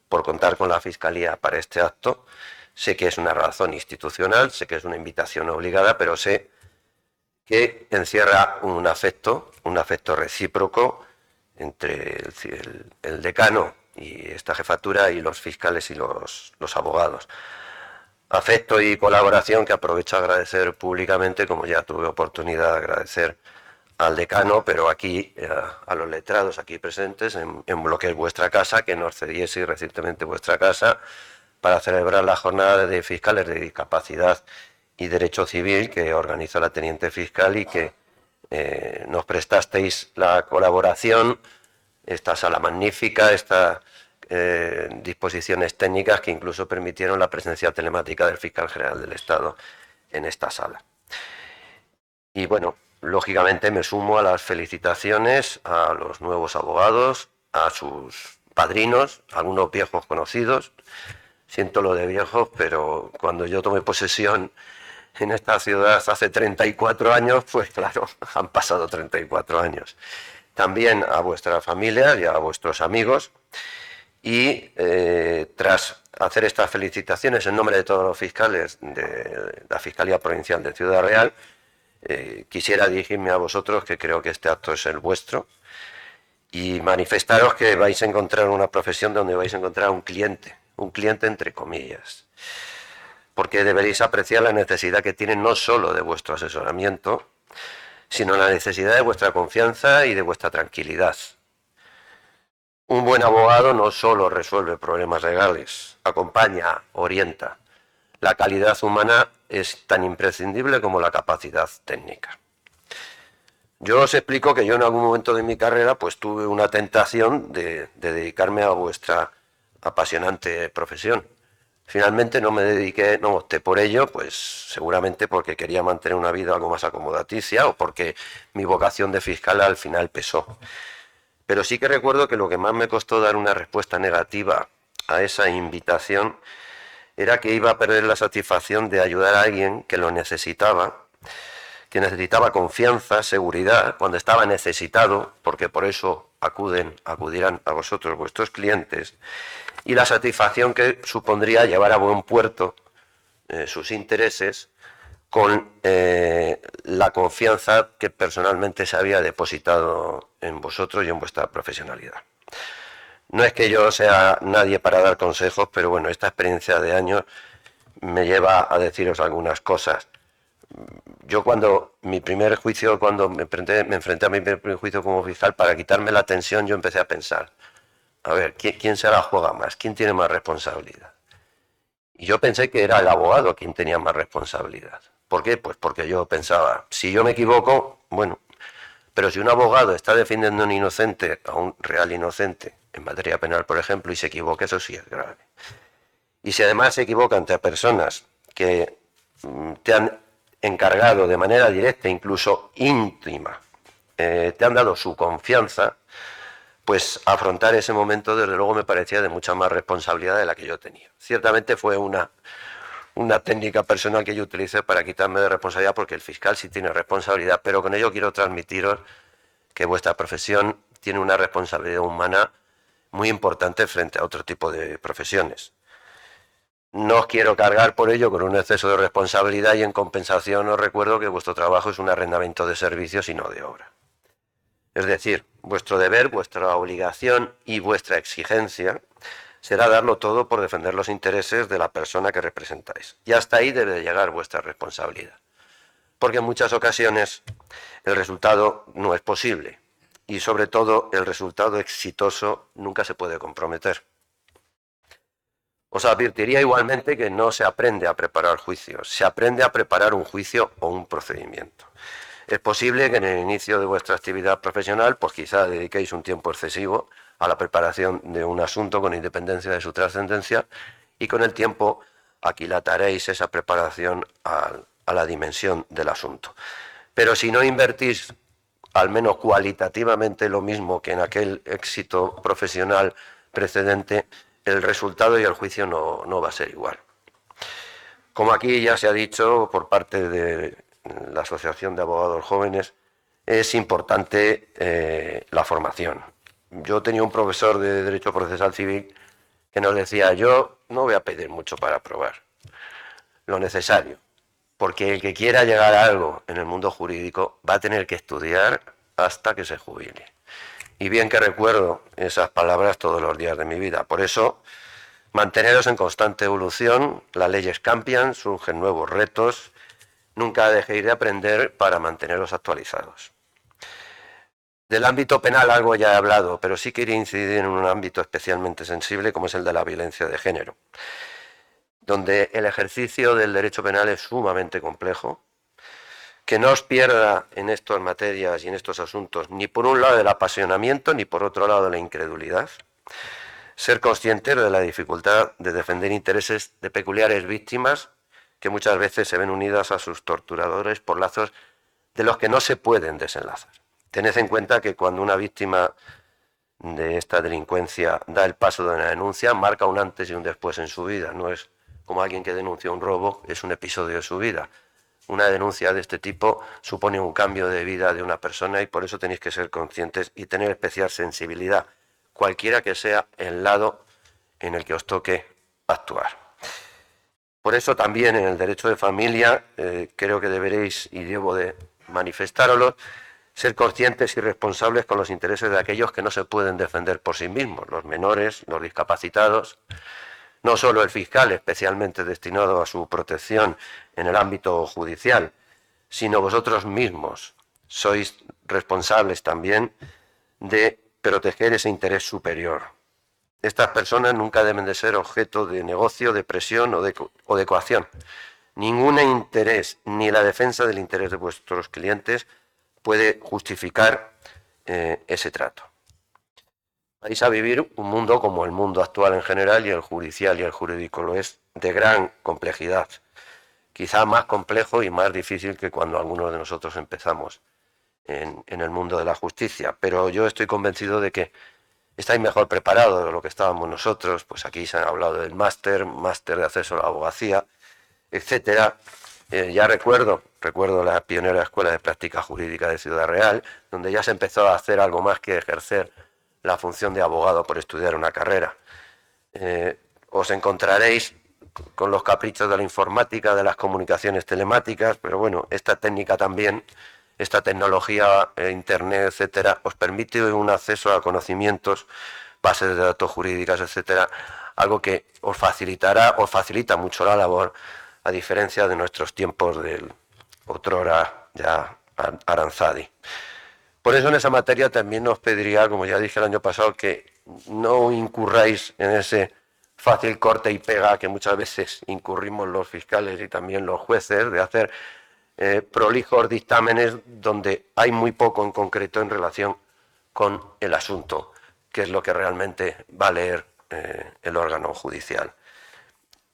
por contar con la Fiscalía para este acto. Sé que es una razón institucional, sé que es una invitación obligada, pero sé que encierra un afecto recíproco entre el decano y esta jefatura y los fiscales y los abogados. Afecto y colaboración que aprovecho a agradecer públicamente, como ya tuve oportunidad de agradecer al decano, pero aquí a los letrados aquí presentes, en lo que es vuestra casa, que nos cediese recientemente vuestra casa para celebrar la jornada de fiscales de discapacidad y derecho civil que organizó la teniente fiscal y que nos prestasteis la colaboración, esta sala magnífica, estas disposiciones técnicas que incluso permitieron la presencia telemática del fiscal general del Estado en esta sala. Y bueno, lógicamente me sumo a las felicitaciones a los nuevos abogados, a sus padrinos, algunos viejos conocidos. Siento lo de viejos, pero cuando yo tomé posesión en esta ciudad hace 34 años, pues claro, han pasado 34 años. También a vuestras familias y a vuestros amigos. Y tras hacer estas felicitaciones en nombre de todos los fiscales de la Fiscalía Provincial de Ciudad Real, quisiera dirigirme a vosotros, que creo que este acto es el vuestro, y manifestaros que vais a encontrar una profesión donde vais a encontrar un cliente entre comillas, porque deberéis apreciar la necesidad que tienen no solo de vuestro asesoramiento, sino la necesidad de vuestra confianza y de vuestra tranquilidad. Un buen abogado no solo resuelve problemas legales, acompaña, orienta. La calidad humana es tan imprescindible como la capacidad técnica. Yo os explico que yo en algún momento de mi carrera pues tuve una tentación de dedicarme a vuestra apasionante profesión. Finalmente no me dediqué, no opté por ello, pues seguramente porque quería mantener una vida algo más acomodaticia o porque mi vocación de fiscal al final pesó. Pero sí que recuerdo que lo que más me costó dar una respuesta negativa a esa invitación era que iba a perder la satisfacción de ayudar a alguien que lo necesitaba, que necesitaba confianza, seguridad, cuando estaba necesitado, porque por eso acudirán a vosotros, vuestros clientes, y la satisfacción que supondría llevar a buen puerto sus intereses con la confianza que personalmente se había depositado en vosotros y en vuestra profesionalidad. No es que yo sea nadie para dar consejos, pero bueno, esta experiencia de años me lleva a deciros algunas cosas. Yo cuando me enfrenté a mi primer juicio como fiscal, para quitarme la tensión, yo empecé a pensar, a ver, ¿quién se la juega más? ¿Quién tiene más responsabilidad? Y yo pensé que era el abogado quien tenía más responsabilidad. ¿Por qué? Pues porque yo pensaba, si yo me equivoco, bueno, pero si un abogado está defendiendo a un inocente, a un real inocente, en materia penal, por ejemplo, y se equivoca, eso sí es grave. Y si además se equivoca ante personas que te han encargado de manera directa, incluso íntima, te han dado su confianza, pues afrontar ese momento desde luego me parecía de mucha más responsabilidad de la que yo tenía. Ciertamente fue una técnica personal que yo utilicé para quitarme de responsabilidad, porque el fiscal sí tiene responsabilidad, pero con ello quiero transmitiros que vuestra profesión tiene una responsabilidad humana muy importante frente a otro tipo de profesiones. No os quiero cargar por ello con un exceso de responsabilidad, y en compensación os recuerdo que vuestro trabajo es un arrendamiento de servicios y no de obra. Es decir, vuestro deber, vuestra obligación y vuestra exigencia será darlo todo por defender los intereses de la persona que representáis. Y hasta ahí debe llegar vuestra responsabilidad. Porque en muchas ocasiones el resultado no es posible. Y sobre todo el resultado exitoso nunca se puede comprometer. Os advertiría igualmente que no se aprende a preparar juicios, se aprende a preparar un juicio o un procedimiento. Es posible que en el inicio de vuestra actividad profesional, pues quizá dediquéis un tiempo excesivo a la preparación de un asunto con independencia de su trascendencia, y con el tiempo aquilataréis esa preparación a la dimensión del asunto. Pero si no invertís al menos cualitativamente lo mismo que en aquel éxito profesional precedente, el resultado y el juicio no va a ser igual. Como aquí ya se ha dicho por parte de la Asociación de Abogados Jóvenes, es importante la formación. Yo tenía un profesor de Derecho Procesal Civil que nos decía, yo no voy a pedir mucho para aprobar, lo necesario, porque el que quiera llegar a algo en el mundo jurídico va a tener que estudiar hasta que se jubile. Y bien que recuerdo esas palabras todos los días de mi vida. Por eso, manteneros en constante evolución, las leyes cambian, surgen nuevos retos, nunca dejéis de aprender para manteneros actualizados. Del ámbito penal algo ya he hablado, pero sí quería incidir en un ámbito especialmente sensible como es el de la violencia de género, donde el ejercicio del derecho penal es sumamente complejo. Que no os pierda en estas materias y en estos asuntos ni por un lado el apasionamiento ni por otro lado la incredulidad. Ser conscientes de la dificultad de defender intereses de peculiares víctimas que muchas veces se ven unidas a sus torturadores por lazos de los que no se pueden desenlazar. Tened en cuenta que cuando una víctima de esta delincuencia da el paso de una denuncia, marca un antes y un después en su vida. No es como alguien que denuncia un robo, es un episodio de su vida. Una denuncia de este tipo supone un cambio de vida de una persona, y por eso tenéis que ser conscientes y tener especial sensibilidad, cualquiera que sea el lado en el que os toque actuar. Por eso también en el derecho de familia creo que deberéis, y debo de manifestároslo, ser conscientes y responsables con los intereses de aquellos que no se pueden defender por sí mismos, los menores, los discapacitados. No solo el fiscal, especialmente destinado a su protección en el ámbito judicial, sino vosotros mismos sois responsables también de proteger ese interés superior. Estas personas nunca deben de ser objeto de negocio, de presión o de coacción. Ningún interés, ni la defensa del interés de vuestros clientes puede justificar ese trato. Vais a vivir un mundo como el mundo actual en general, y el judicial y el jurídico lo es, de gran complejidad. Quizá más complejo y más difícil que cuando algunos de nosotros empezamos en el mundo de la justicia. Pero yo estoy convencido de que estáis mejor preparados de lo que estábamos nosotros. Pues aquí se han hablado del máster de acceso a la abogacía, etcétera. Ya recuerdo la pionera Escuela de Práctica Jurídica de Ciudad Real, donde ya se empezó a hacer algo más que ejercer la función de abogado por estudiar una carrera. Os encontraréis con los caprichos de la informática, de las comunicaciones telemáticas, pero bueno, esta técnica también, esta tecnología, internet, etcétera, os permite un acceso a conocimientos, bases de datos jurídicas, etcétera, algo que os facilita mucho la labor, a diferencia de nuestros tiempos del otrora ya Aranzadi. Por eso en esa materia también os pediría, como ya dije el año pasado, que no incurráis en ese fácil corte y pega que muchas veces incurrimos los fiscales y también los jueces, de hacer prolijos dictámenes donde hay muy poco en concreto en relación con el asunto, que es lo que realmente va a leer el órgano judicial.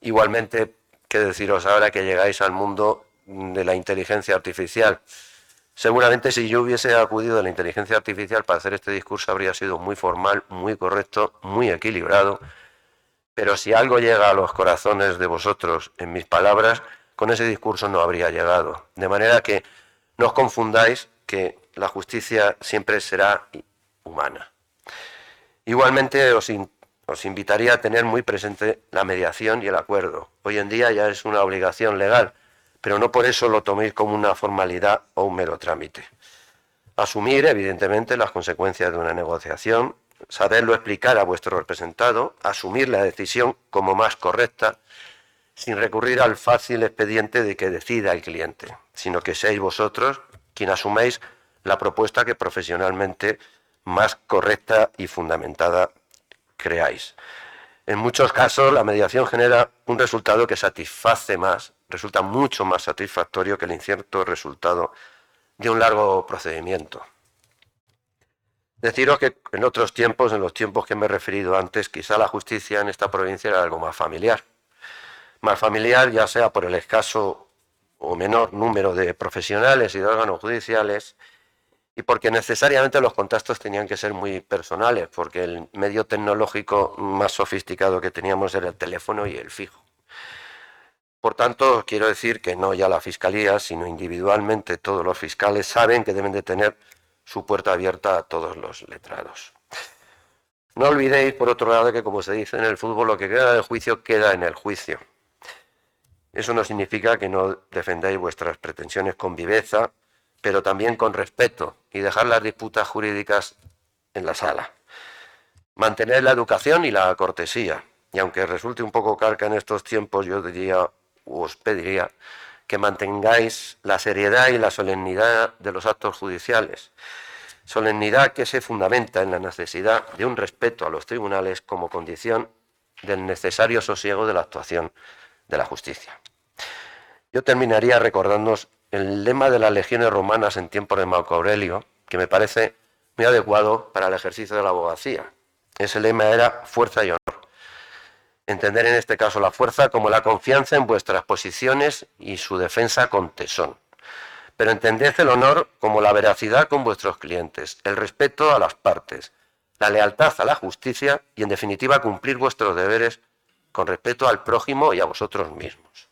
Igualmente, qué deciros ahora que llegáis al mundo de la inteligencia artificial. Seguramente si yo hubiese acudido a la inteligencia artificial para hacer este discurso habría sido muy formal, muy correcto, muy equilibrado, pero si algo llega a los corazones de vosotros en mis palabras, con ese discurso no habría llegado. De manera que no os confundáis que la justicia siempre será humana. Igualmente os invitaría a tener muy presente la mediación y el acuerdo. Hoy en día ya es una obligación legal, pero no por eso lo toméis como una formalidad o un mero trámite. Asumir, evidentemente, las consecuencias de una negociación, saberlo explicar a vuestro representado, asumir la decisión como más correcta, sin recurrir al fácil expediente de que decida el cliente, sino que seáis vosotros quien asumáis la propuesta que profesionalmente más correcta y fundamentada creáis. En muchos casos la mediación genera un resultado que satisface más, resulta mucho más satisfactorio que el incierto resultado de un largo procedimiento. Deciros que en otros tiempos, en los tiempos que me he referido antes, quizá la justicia en esta provincia era algo más familiar. Más familiar ya sea por el escaso o menor número de profesionales y de órganos judiciales, y porque necesariamente los contactos tenían que ser muy personales, porque el medio tecnológico más sofisticado que teníamos era el teléfono y el fijo. Por tanto, quiero decir que no ya la Fiscalía, sino individualmente todos los fiscales saben que deben de tener su puerta abierta a todos los letrados. No olvidéis, por otro lado, que como se dice en el fútbol, lo que queda del juicio queda en el juicio. Eso no significa que no defendáis vuestras pretensiones con viveza, pero también con respeto, y dejar las disputas jurídicas en la sala. Mantener la educación y la cortesía, y aunque resulte un poco carca en estos tiempos, yo os pediría que mantengáis la seriedad y la solemnidad de los actos judiciales. Solemnidad que se fundamenta en la necesidad de un respeto a los tribunales como condición del necesario sosiego de la actuación de la justicia. Yo terminaría recordándoos el lema de las legiones romanas en tiempos de Marco Aurelio, que me parece muy adecuado para el ejercicio de la abogacía. Ese lema era fuerza y honor. Entender en este caso la fuerza como la confianza en vuestras posiciones y su defensa con tesón. Pero entended el honor como la veracidad con vuestros clientes, el respeto a las partes, la lealtad a la justicia y, en definitiva, cumplir vuestros deberes con respeto al prójimo y a vosotros mismos.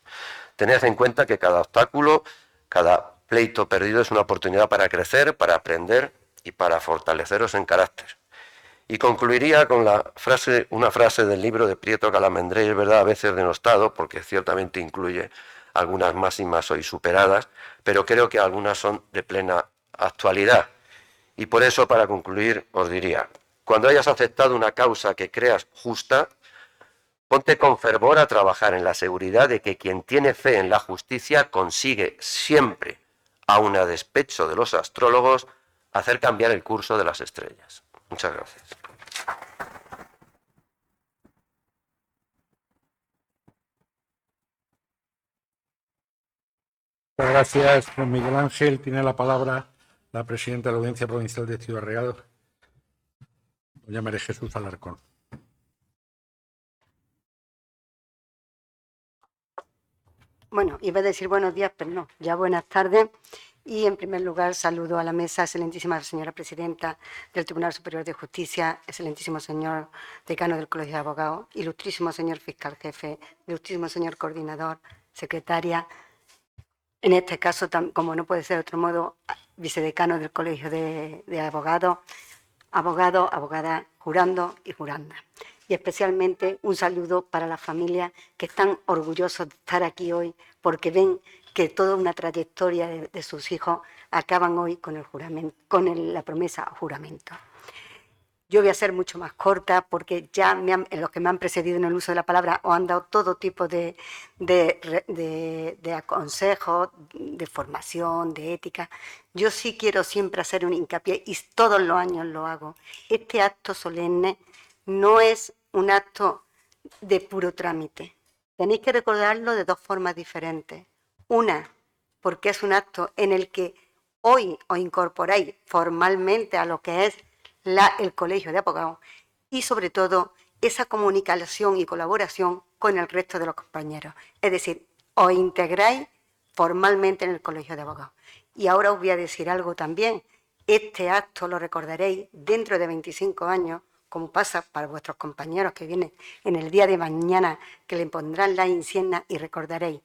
Tened en cuenta que cada obstáculo, cada pleito perdido es una oportunidad para crecer, para aprender y para fortaleceros en carácter. Y concluiría con una frase del libro de Prieto Calamendré, es verdad, a veces denostado, porque ciertamente incluye algunas máximas hoy superadas, pero creo que algunas son de plena actualidad. Y por eso, para concluir, os diría, cuando hayas aceptado una causa que creas justa, ponte con fervor a trabajar en la seguridad de que quien tiene fe en la justicia consigue siempre, aun a despecho de los astrólogos, hacer cambiar el curso de las estrellas. Muchas gracias. Muchas gracias, don Miguel Ángel. Tiene la palabra la presidenta de la Audiencia Provincial de Ciudad Real, doña María Jesús Alarcón. Bueno, iba a decir buenos días, pero no, ya buenas tardes. Y en primer lugar saludo a la mesa, excelentísima señora presidenta del Tribunal Superior de Justicia, excelentísimo señor decano del Colegio de Abogados, ilustrísimo señor fiscal jefe, ilustrísimo señor coordinador, secretaria, en este caso, como no puede ser de otro modo, vicedecano del Colegio de Abogados, abogados, abogadas, jurando y juranda. y especialmente un saludo para las familias que están orgullosos de estar aquí hoy porque ven que toda una trayectoria de sus hijos acaban hoy con el juramento, la promesa o juramento. Yo voy a ser mucho más corta porque ya los que me han precedido en el uso de la palabra os han dado todo tipo de consejos, de formación, de ética. Yo sí quiero siempre hacer un hincapié, y todos los años lo hago. Este acto solemne no es un acto de puro trámite. Tenéis que recordarlo de dos formas diferentes. Una, porque es un acto en el que hoy os incorporáis formalmente a lo que es el Colegio de Abogados y sobre todo esa comunicación y colaboración con el resto de los compañeros. Es decir, os integráis formalmente en el Colegio de Abogados. Y ahora os voy a decir algo también. Este acto lo recordaréis dentro de 25 años, como pasa para vuestros compañeros que vienen en el día de mañana, que le pondrán la insignia y recordaréis.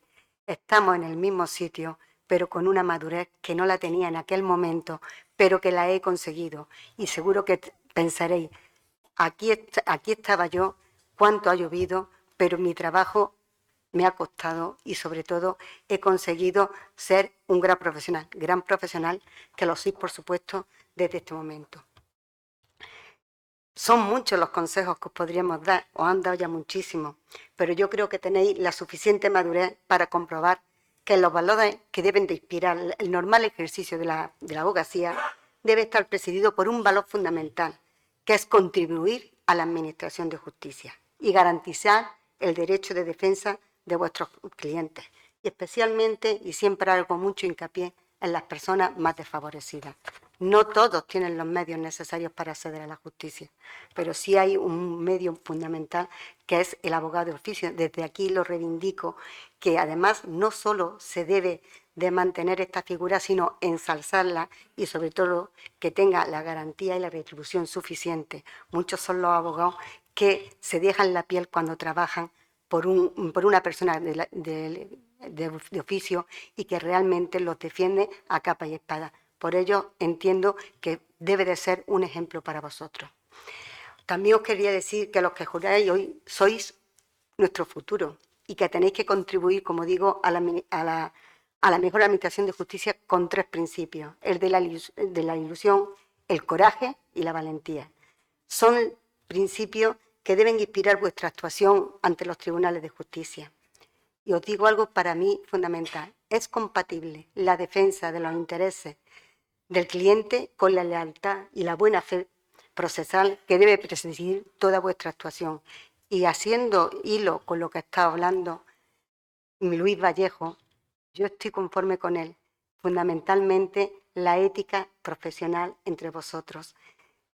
Estamos en el mismo sitio, pero con una madurez que no la tenía en aquel momento, pero que la he conseguido. Y seguro que pensaréis, aquí estaba yo, cuánto ha llovido, pero mi trabajo me ha costado y sobre todo he conseguido ser un gran profesional, que lo sois por supuesto desde este momento. Son muchos los consejos que os podríamos dar, os han dado ya muchísimos, pero yo creo que tenéis la suficiente madurez para comprobar que los valores que deben de inspirar el normal ejercicio de la abogacía debe estar presidido por un valor fundamental, que es contribuir a la administración de justicia y garantizar el derecho de defensa de vuestros clientes, y especialmente, y siempre hago mucho hincapié, en las personas más desfavorecidas. No todos tienen los medios necesarios para acceder a la justicia, pero sí hay un medio fundamental que es el abogado de oficio. Desde aquí lo reivindico, que además no solo se debe de mantener esta figura, sino ensalzarla y sobre todo que tenga la garantía y la retribución suficiente. Muchos son los abogados que se dejan la piel cuando trabajan por una persona de oficio y que realmente los defiende a capa y espada. Por ello entiendo que debe de ser un ejemplo para vosotros. También os quería decir que los que juráis hoy sois nuestro futuro y que tenéis que contribuir, como digo, a la mejor administración de justicia con 3 principios: el de la ilusión, el coraje y la valentía. Son principios que deben inspirar vuestra actuación ante los tribunales de justicia. Y os digo algo para mí fundamental: es compatible la defensa de los intereses del cliente con la lealtad y la buena fe procesal que debe presidir toda vuestra actuación. Y haciendo hilo con lo que está hablando Luis Vallejo, yo estoy conforme con él. Fundamentalmente la ética profesional entre vosotros.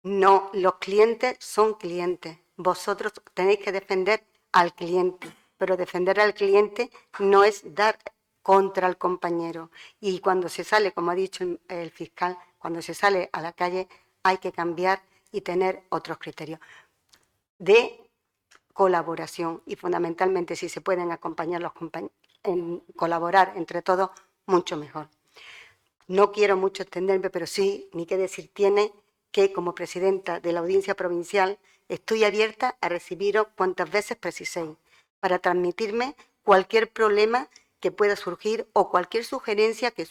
No, los clientes son clientes. Vosotros tenéis que defender al cliente, pero defender al cliente no es dar contra el compañero. Y cuando se sale, como ha dicho el fiscal, cuando se sale a la calle hay que cambiar y tener otros criterios de colaboración, y fundamentalmente si se pueden acompañar en colaborar entre todos, mucho mejor. No quiero mucho extenderme, pero sí, ni qué decir tiene, que como presidenta de la Audiencia Provincial estoy abierta a recibiros cuantas veces preciséis para transmitirme cualquier problema que pueda surgir o cualquier sugerencia que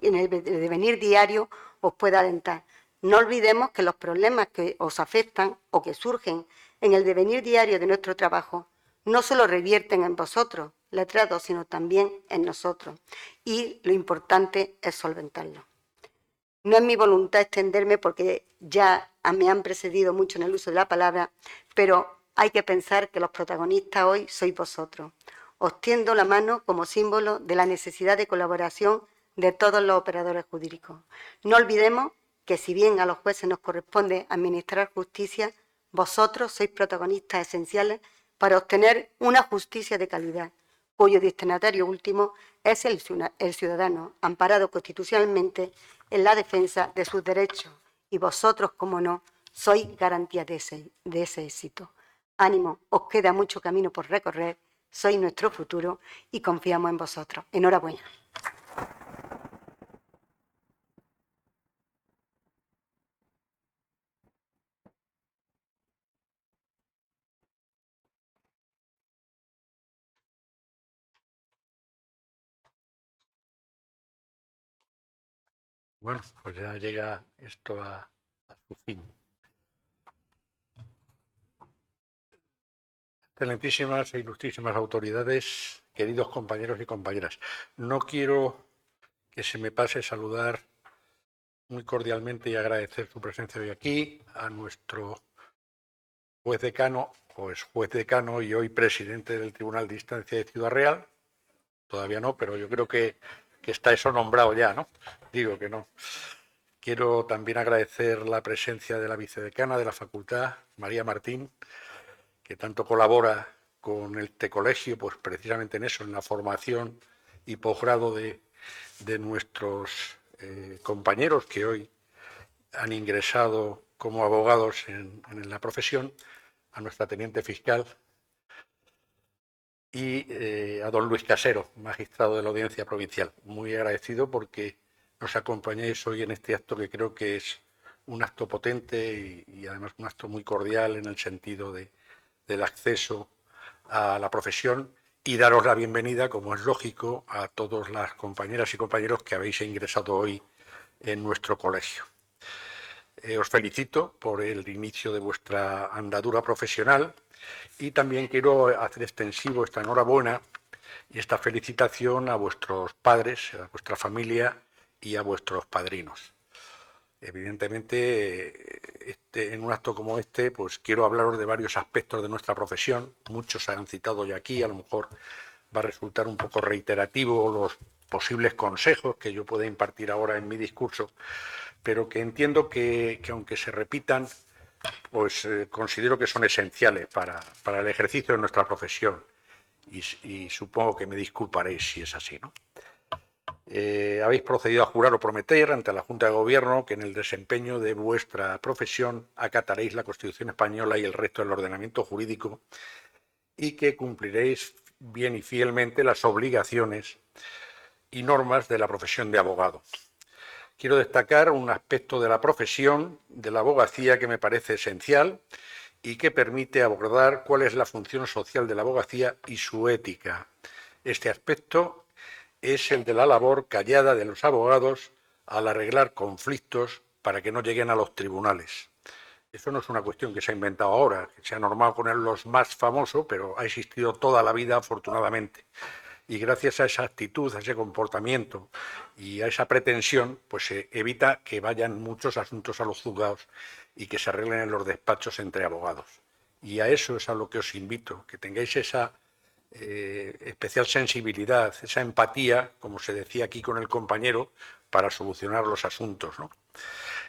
en el devenir diario os pueda alentar. No olvidemos que los problemas que os afectan o que surgen en el devenir diario de nuestro trabajo no solo revierten en vosotros, letrados, sino también en nosotros. Y lo importante es solventarlo. No es mi voluntad extenderme porque ya me han precedido mucho en el uso de la palabra, pero hay que pensar que los protagonistas hoy sois vosotros. Os tiendo la mano como símbolo de la necesidad de colaboración de todos los operadores jurídicos. No olvidemos que si bien a los jueces nos corresponde administrar justicia, vosotros sois protagonistas esenciales para obtener una justicia de calidad, cuyo destinatario último es el ciudadano, amparado constitucionalmente en la defensa de sus derechos. Y vosotros, como no, sois garantía de ese éxito. Ánimo, os queda mucho camino por recorrer, sois nuestro futuro y confiamos en vosotros. Enhorabuena. Bueno, pues ya llega esto a su fin. Excelentísimas e ilustrísimas autoridades, queridos compañeros y compañeras, no quiero que se me pase saludar muy cordialmente y agradecer su presencia hoy aquí a nuestro juez decano, o es juez decano y hoy presidente del Tribunal de Instancia de Ciudad Real. Todavía no, pero yo creo que está eso nombrado ya, ¿no? Digo que no. Quiero también agradecer la presencia de la vicedecana de la facultad, María Martín, que tanto colabora con este colegio, pues precisamente en eso, en la formación y posgrado de nuestros compañeros que hoy han ingresado como abogados en la profesión, a nuestra teniente fiscal y a don Luis Casero, magistrado de la Audiencia Provincial. Muy agradecido porque nos acompañáis hoy en este acto que creo que es un acto potente y además un acto muy cordial en el sentido del acceso a la profesión y daros la bienvenida, como es lógico, a todas las compañeras y compañeros que habéis ingresado hoy en nuestro colegio. Os felicito por el inicio de vuestra andadura profesional y también quiero hacer extensivo esta enhorabuena y esta felicitación a vuestros padres, a vuestra familia y a vuestros padrinos. Evidentemente, en un acto como este, pues quiero hablaros de varios aspectos de nuestra profesión. Muchos se han citado ya aquí, a lo mejor va a resultar un poco reiterativo los posibles consejos que yo pueda impartir ahora en mi discurso, pero que entiendo que aunque se repitan, pues considero que son esenciales para el ejercicio de nuestra profesión y supongo que me disculparéis si es así, ¿no? Habéis procedido a jurar o prometer ante la Junta de Gobierno que en el desempeño de vuestra profesión acataréis la Constitución española y el resto del ordenamiento jurídico y que cumpliréis bien y fielmente las obligaciones y normas de la profesión de abogado. Quiero destacar un aspecto de la profesión de la abogacía que me parece esencial y que permite abordar cuál es la función social de la abogacía y su ética. Este aspecto es el de la labor callada de los abogados al arreglar conflictos para que no lleguen a los tribunales. Eso no es una cuestión que se ha inventado ahora, que se ha normado poner los más famosos, pero ha existido toda la vida, afortunadamente. Y gracias a esa actitud, a ese comportamiento y a esa pretensión, pues se evita que vayan muchos asuntos a los juzgados y que se arreglen en los despachos entre abogados. Y a eso es a lo que os invito, que tengáis esa especial sensibilidad, esa empatía, como se decía aquí con el compañero, para solucionar los asuntos, ¿no?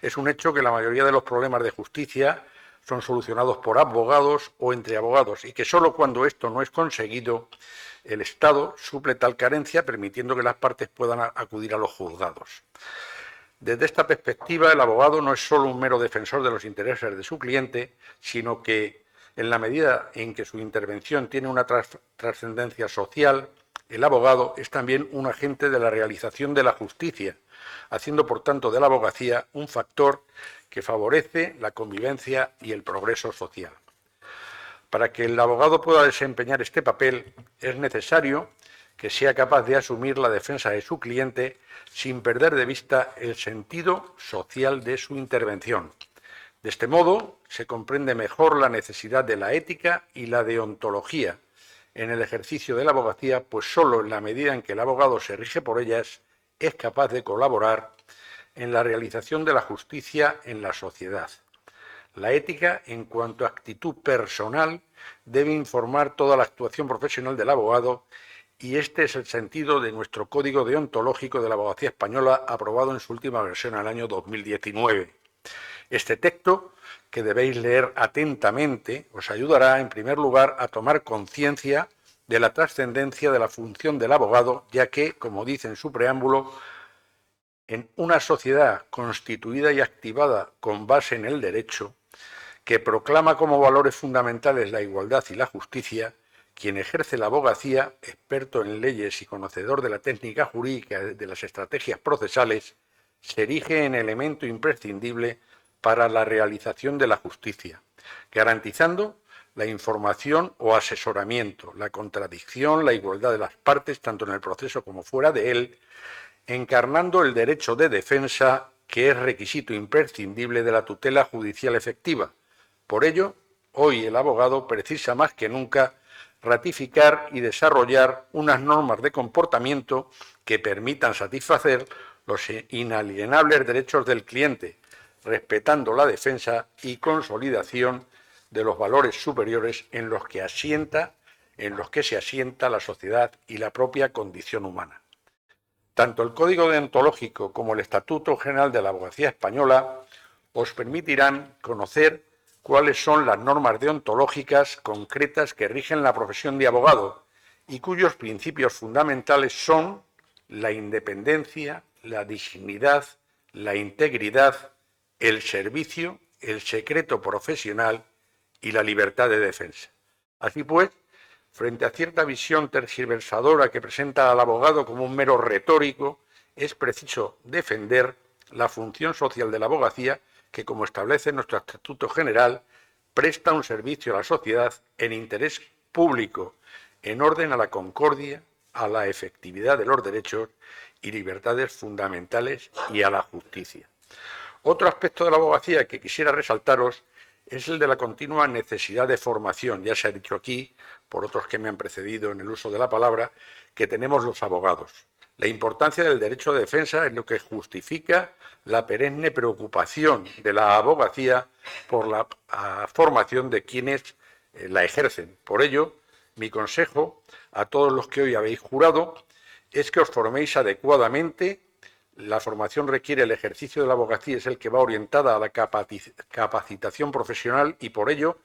Es un hecho que la mayoría de los problemas de justicia son solucionados por abogados o entre abogados y que solo cuando esto no es conseguido, el Estado suple tal carencia permitiendo que las partes puedan acudir a los juzgados. Desde esta perspectiva, el abogado no es solo un mero defensor de los intereses de su cliente, sino que en la medida en que su intervención tiene una trascendencia social, el abogado es también un agente de la realización de la justicia, haciendo por tanto de la abogacía un factor que favorece la convivencia y el progreso social. Para que el abogado pueda desempeñar este papel es necesario que sea capaz de asumir la defensa de su cliente sin perder de vista el sentido social de su intervención. De este modo, se comprende mejor la necesidad de la ética y la deontología en el ejercicio de la abogacía, pues solo en la medida en que el abogado se rige por ellas es capaz de colaborar en la realización de la justicia en la sociedad. La ética, en cuanto a actitud personal, debe informar toda la actuación profesional del abogado y este es el sentido de nuestro Código Deontológico de la Abogacía Española, aprobado en su última versión al año 2019. Este texto, que debéis leer atentamente, os ayudará, en primer lugar, a tomar conciencia de la trascendencia de la función del abogado, ya que, como dice en su preámbulo, en una sociedad constituida y activada con base en el derecho, que proclama como valores fundamentales la igualdad y la justicia, quien ejerce la abogacía, experto en leyes y conocedor de la técnica jurídica de las estrategias procesales, se erige en elemento imprescindible para la realización de la justicia, garantizando la información o asesoramiento, la contradicción, la igualdad de las partes, tanto en el proceso como fuera de él, encarnando el derecho de defensa, que es requisito imprescindible de la tutela judicial efectiva. Por ello, hoy el abogado precisa más que nunca ratificar y desarrollar unas normas de comportamiento que permitan satisfacer los inalienables derechos del cliente, respetando la defensa y consolidación de los valores superiores en los que se asienta la sociedad y la propia condición humana. Tanto el Código Deontológico como el Estatuto General de la Abogacía Española os permitirán conocer cuáles son las normas deontológicas concretas que rigen la profesión de abogado y cuyos principios fundamentales son la independencia, la dignidad, la integridad, el servicio, el secreto profesional y la libertad de defensa. Así pues, frente a cierta visión tergiversadora que presenta al abogado como un mero retórico, es preciso defender la función social de la abogacía que, como establece nuestro Estatuto General, presta un servicio a la sociedad en interés público, en orden a la concordia, a la efectividad de los derechos y libertades fundamentales y a la justicia. Otro aspecto de la abogacía que quisiera resaltaros es el de la continua necesidad de formación. Ya se ha dicho aquí, por otros que me han precedido en el uso de la palabra, que tenemos los abogados. La importancia del derecho de defensa es lo que justifica la perenne preocupación de la abogacía por la formación de quienes la ejercen. Por ello, mi consejo a todos los que hoy habéis jurado es que os forméis adecuadamente. La formación requiere el ejercicio de la abogacía, es el que va orientada a la capacitación profesional y por ello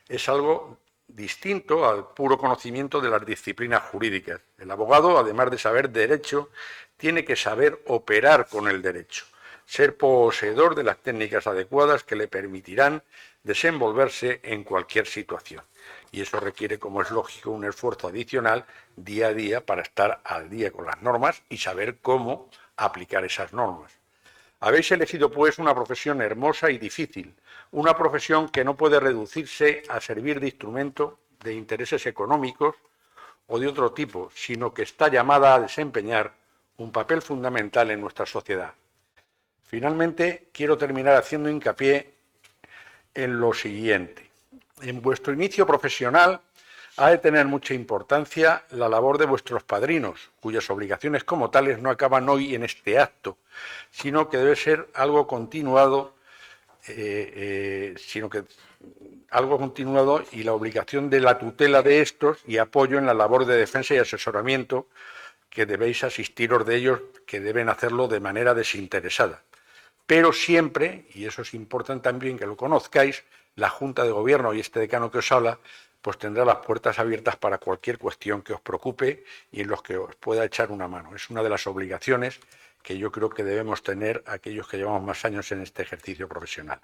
es algo distinto al puro conocimiento de las disciplinas jurídicas. El abogado, además de saber derecho, tiene que saber operar con el derecho, ser poseedor de las técnicas adecuadas que le permitirán desenvolverse en cualquier situación. Y eso requiere, como es lógico, un esfuerzo adicional día a día para estar al día con las normas y saber cómo aplicar esas normas. Habéis elegido, pues, una profesión hermosa y difícil, una profesión que no puede reducirse a servir de instrumento de intereses económicos o de otro tipo, sino que está llamada a desempeñar un papel fundamental en nuestra sociedad. Finalmente, quiero terminar haciendo hincapié en lo siguiente. En vuestro inicio profesional ha de tener mucha importancia la labor de vuestros padrinos, cuyas obligaciones como tales no acaban hoy en este acto, sino que debe ser algo continuado, y la obligación de la tutela de estos y apoyo en la labor de defensa y asesoramiento que debéis asistiros de ellos, que deben hacerlo de manera desinteresada. Pero siempre, y eso es importante también que lo conozcáis, la Junta de Gobierno y este decano que os habla, pues tendrá las puertas abiertas para cualquier cuestión que os preocupe y en los que os pueda echar una mano. Es una de las obligaciones que yo creo que debemos tener aquellos que llevamos más años en este ejercicio profesional.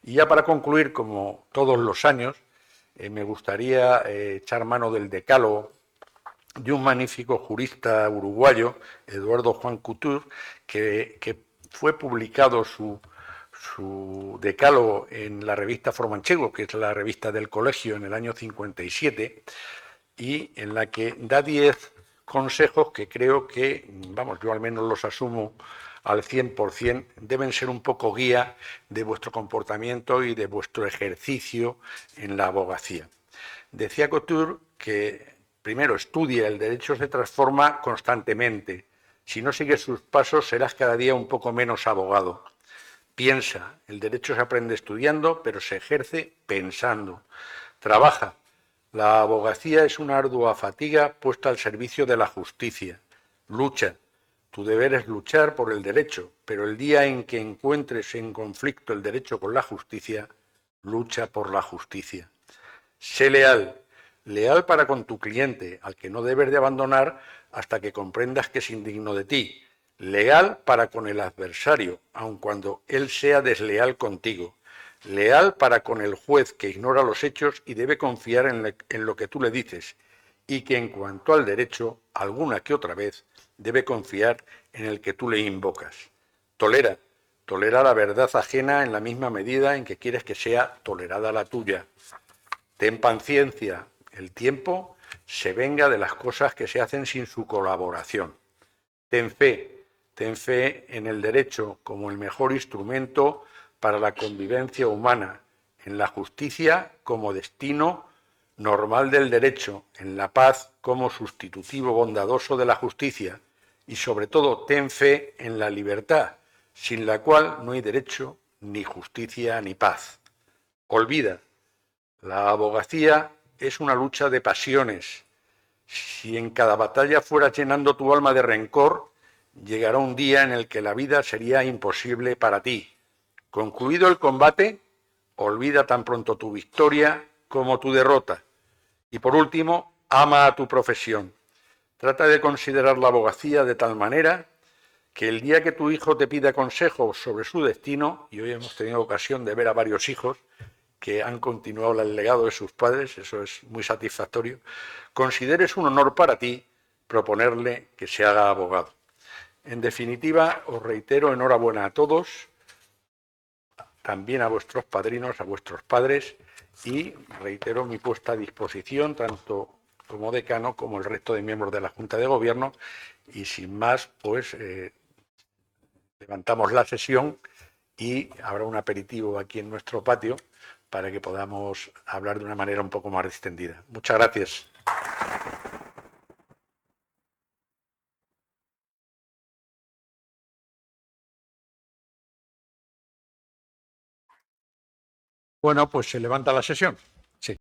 Y ya para concluir, como todos los años, me gustaría echar mano del decálogo de un magnífico jurista uruguayo, Eduardo Juan Couture, que fue publicado su decálogo en la revista For Manchego, que es la revista del colegio, en el año 57, y en la que da 10 consejos que creo que, yo al menos los asumo al 100%, deben ser un poco guía de vuestro comportamiento y de vuestro ejercicio en la abogacía. Decía Couture que, primero, estudia, el derecho se transforma constantemente. Si no sigues sus pasos, serás cada día un poco menos abogado. Piensa, el derecho se aprende estudiando, pero se ejerce pensando. Trabaja. La abogacía es una ardua fatiga puesta al servicio de la justicia. Lucha. Tu deber es luchar por el derecho, pero el día en que encuentres en conflicto el derecho con la justicia, lucha por la justicia. Sé leal. Leal para con tu cliente, al que no debes de abandonar hasta que comprendas que es indigno de ti. Leal para con el adversario, aun cuando él sea desleal contigo. Leal para con el juez que ignora los hechos y debe confiar en lo que tú le dices, y que en cuanto al derecho, alguna que otra vez, debe confiar en el que tú le invocas. Tolera la verdad ajena en la misma medida en que quieres que sea tolerada la tuya. Ten paciencia, el tiempo se venga de las cosas que se hacen sin su colaboración. Ten fe, ten fe en el derecho como el mejor instrumento para la convivencia humana, en la justicia como destino normal del derecho, en la paz como sustitutivo bondadoso de la justicia y sobre todo ten fe en la libertad, sin la cual no hay derecho, ni justicia, ni paz. Olvida, la abogacía es una lucha de pasiones. Si en cada batalla fueras llenando tu alma de rencor, llegará un día en el que la vida sería imposible para ti. Concluido el combate, olvida tan pronto tu victoria como tu derrota. Y por último, ama a tu profesión. Trata de considerar la abogacía de tal manera que el día que tu hijo te pida consejos sobre su destino, y hoy hemos tenido ocasión de ver a varios hijos que han continuado el legado de sus padres, eso es muy satisfactorio, consideres un honor para ti proponerle que se haga abogado. En definitiva, os reitero enhorabuena a todos, también a vuestros padrinos, a vuestros padres, y reitero mi puesta a disposición, tanto como decano como el resto de miembros de la Junta de Gobierno, y sin más, pues levantamos la sesión y habrá un aperitivo aquí en nuestro patio para que podamos hablar de una manera un poco más distendida. Muchas gracias. Bueno, pues se levanta la sesión.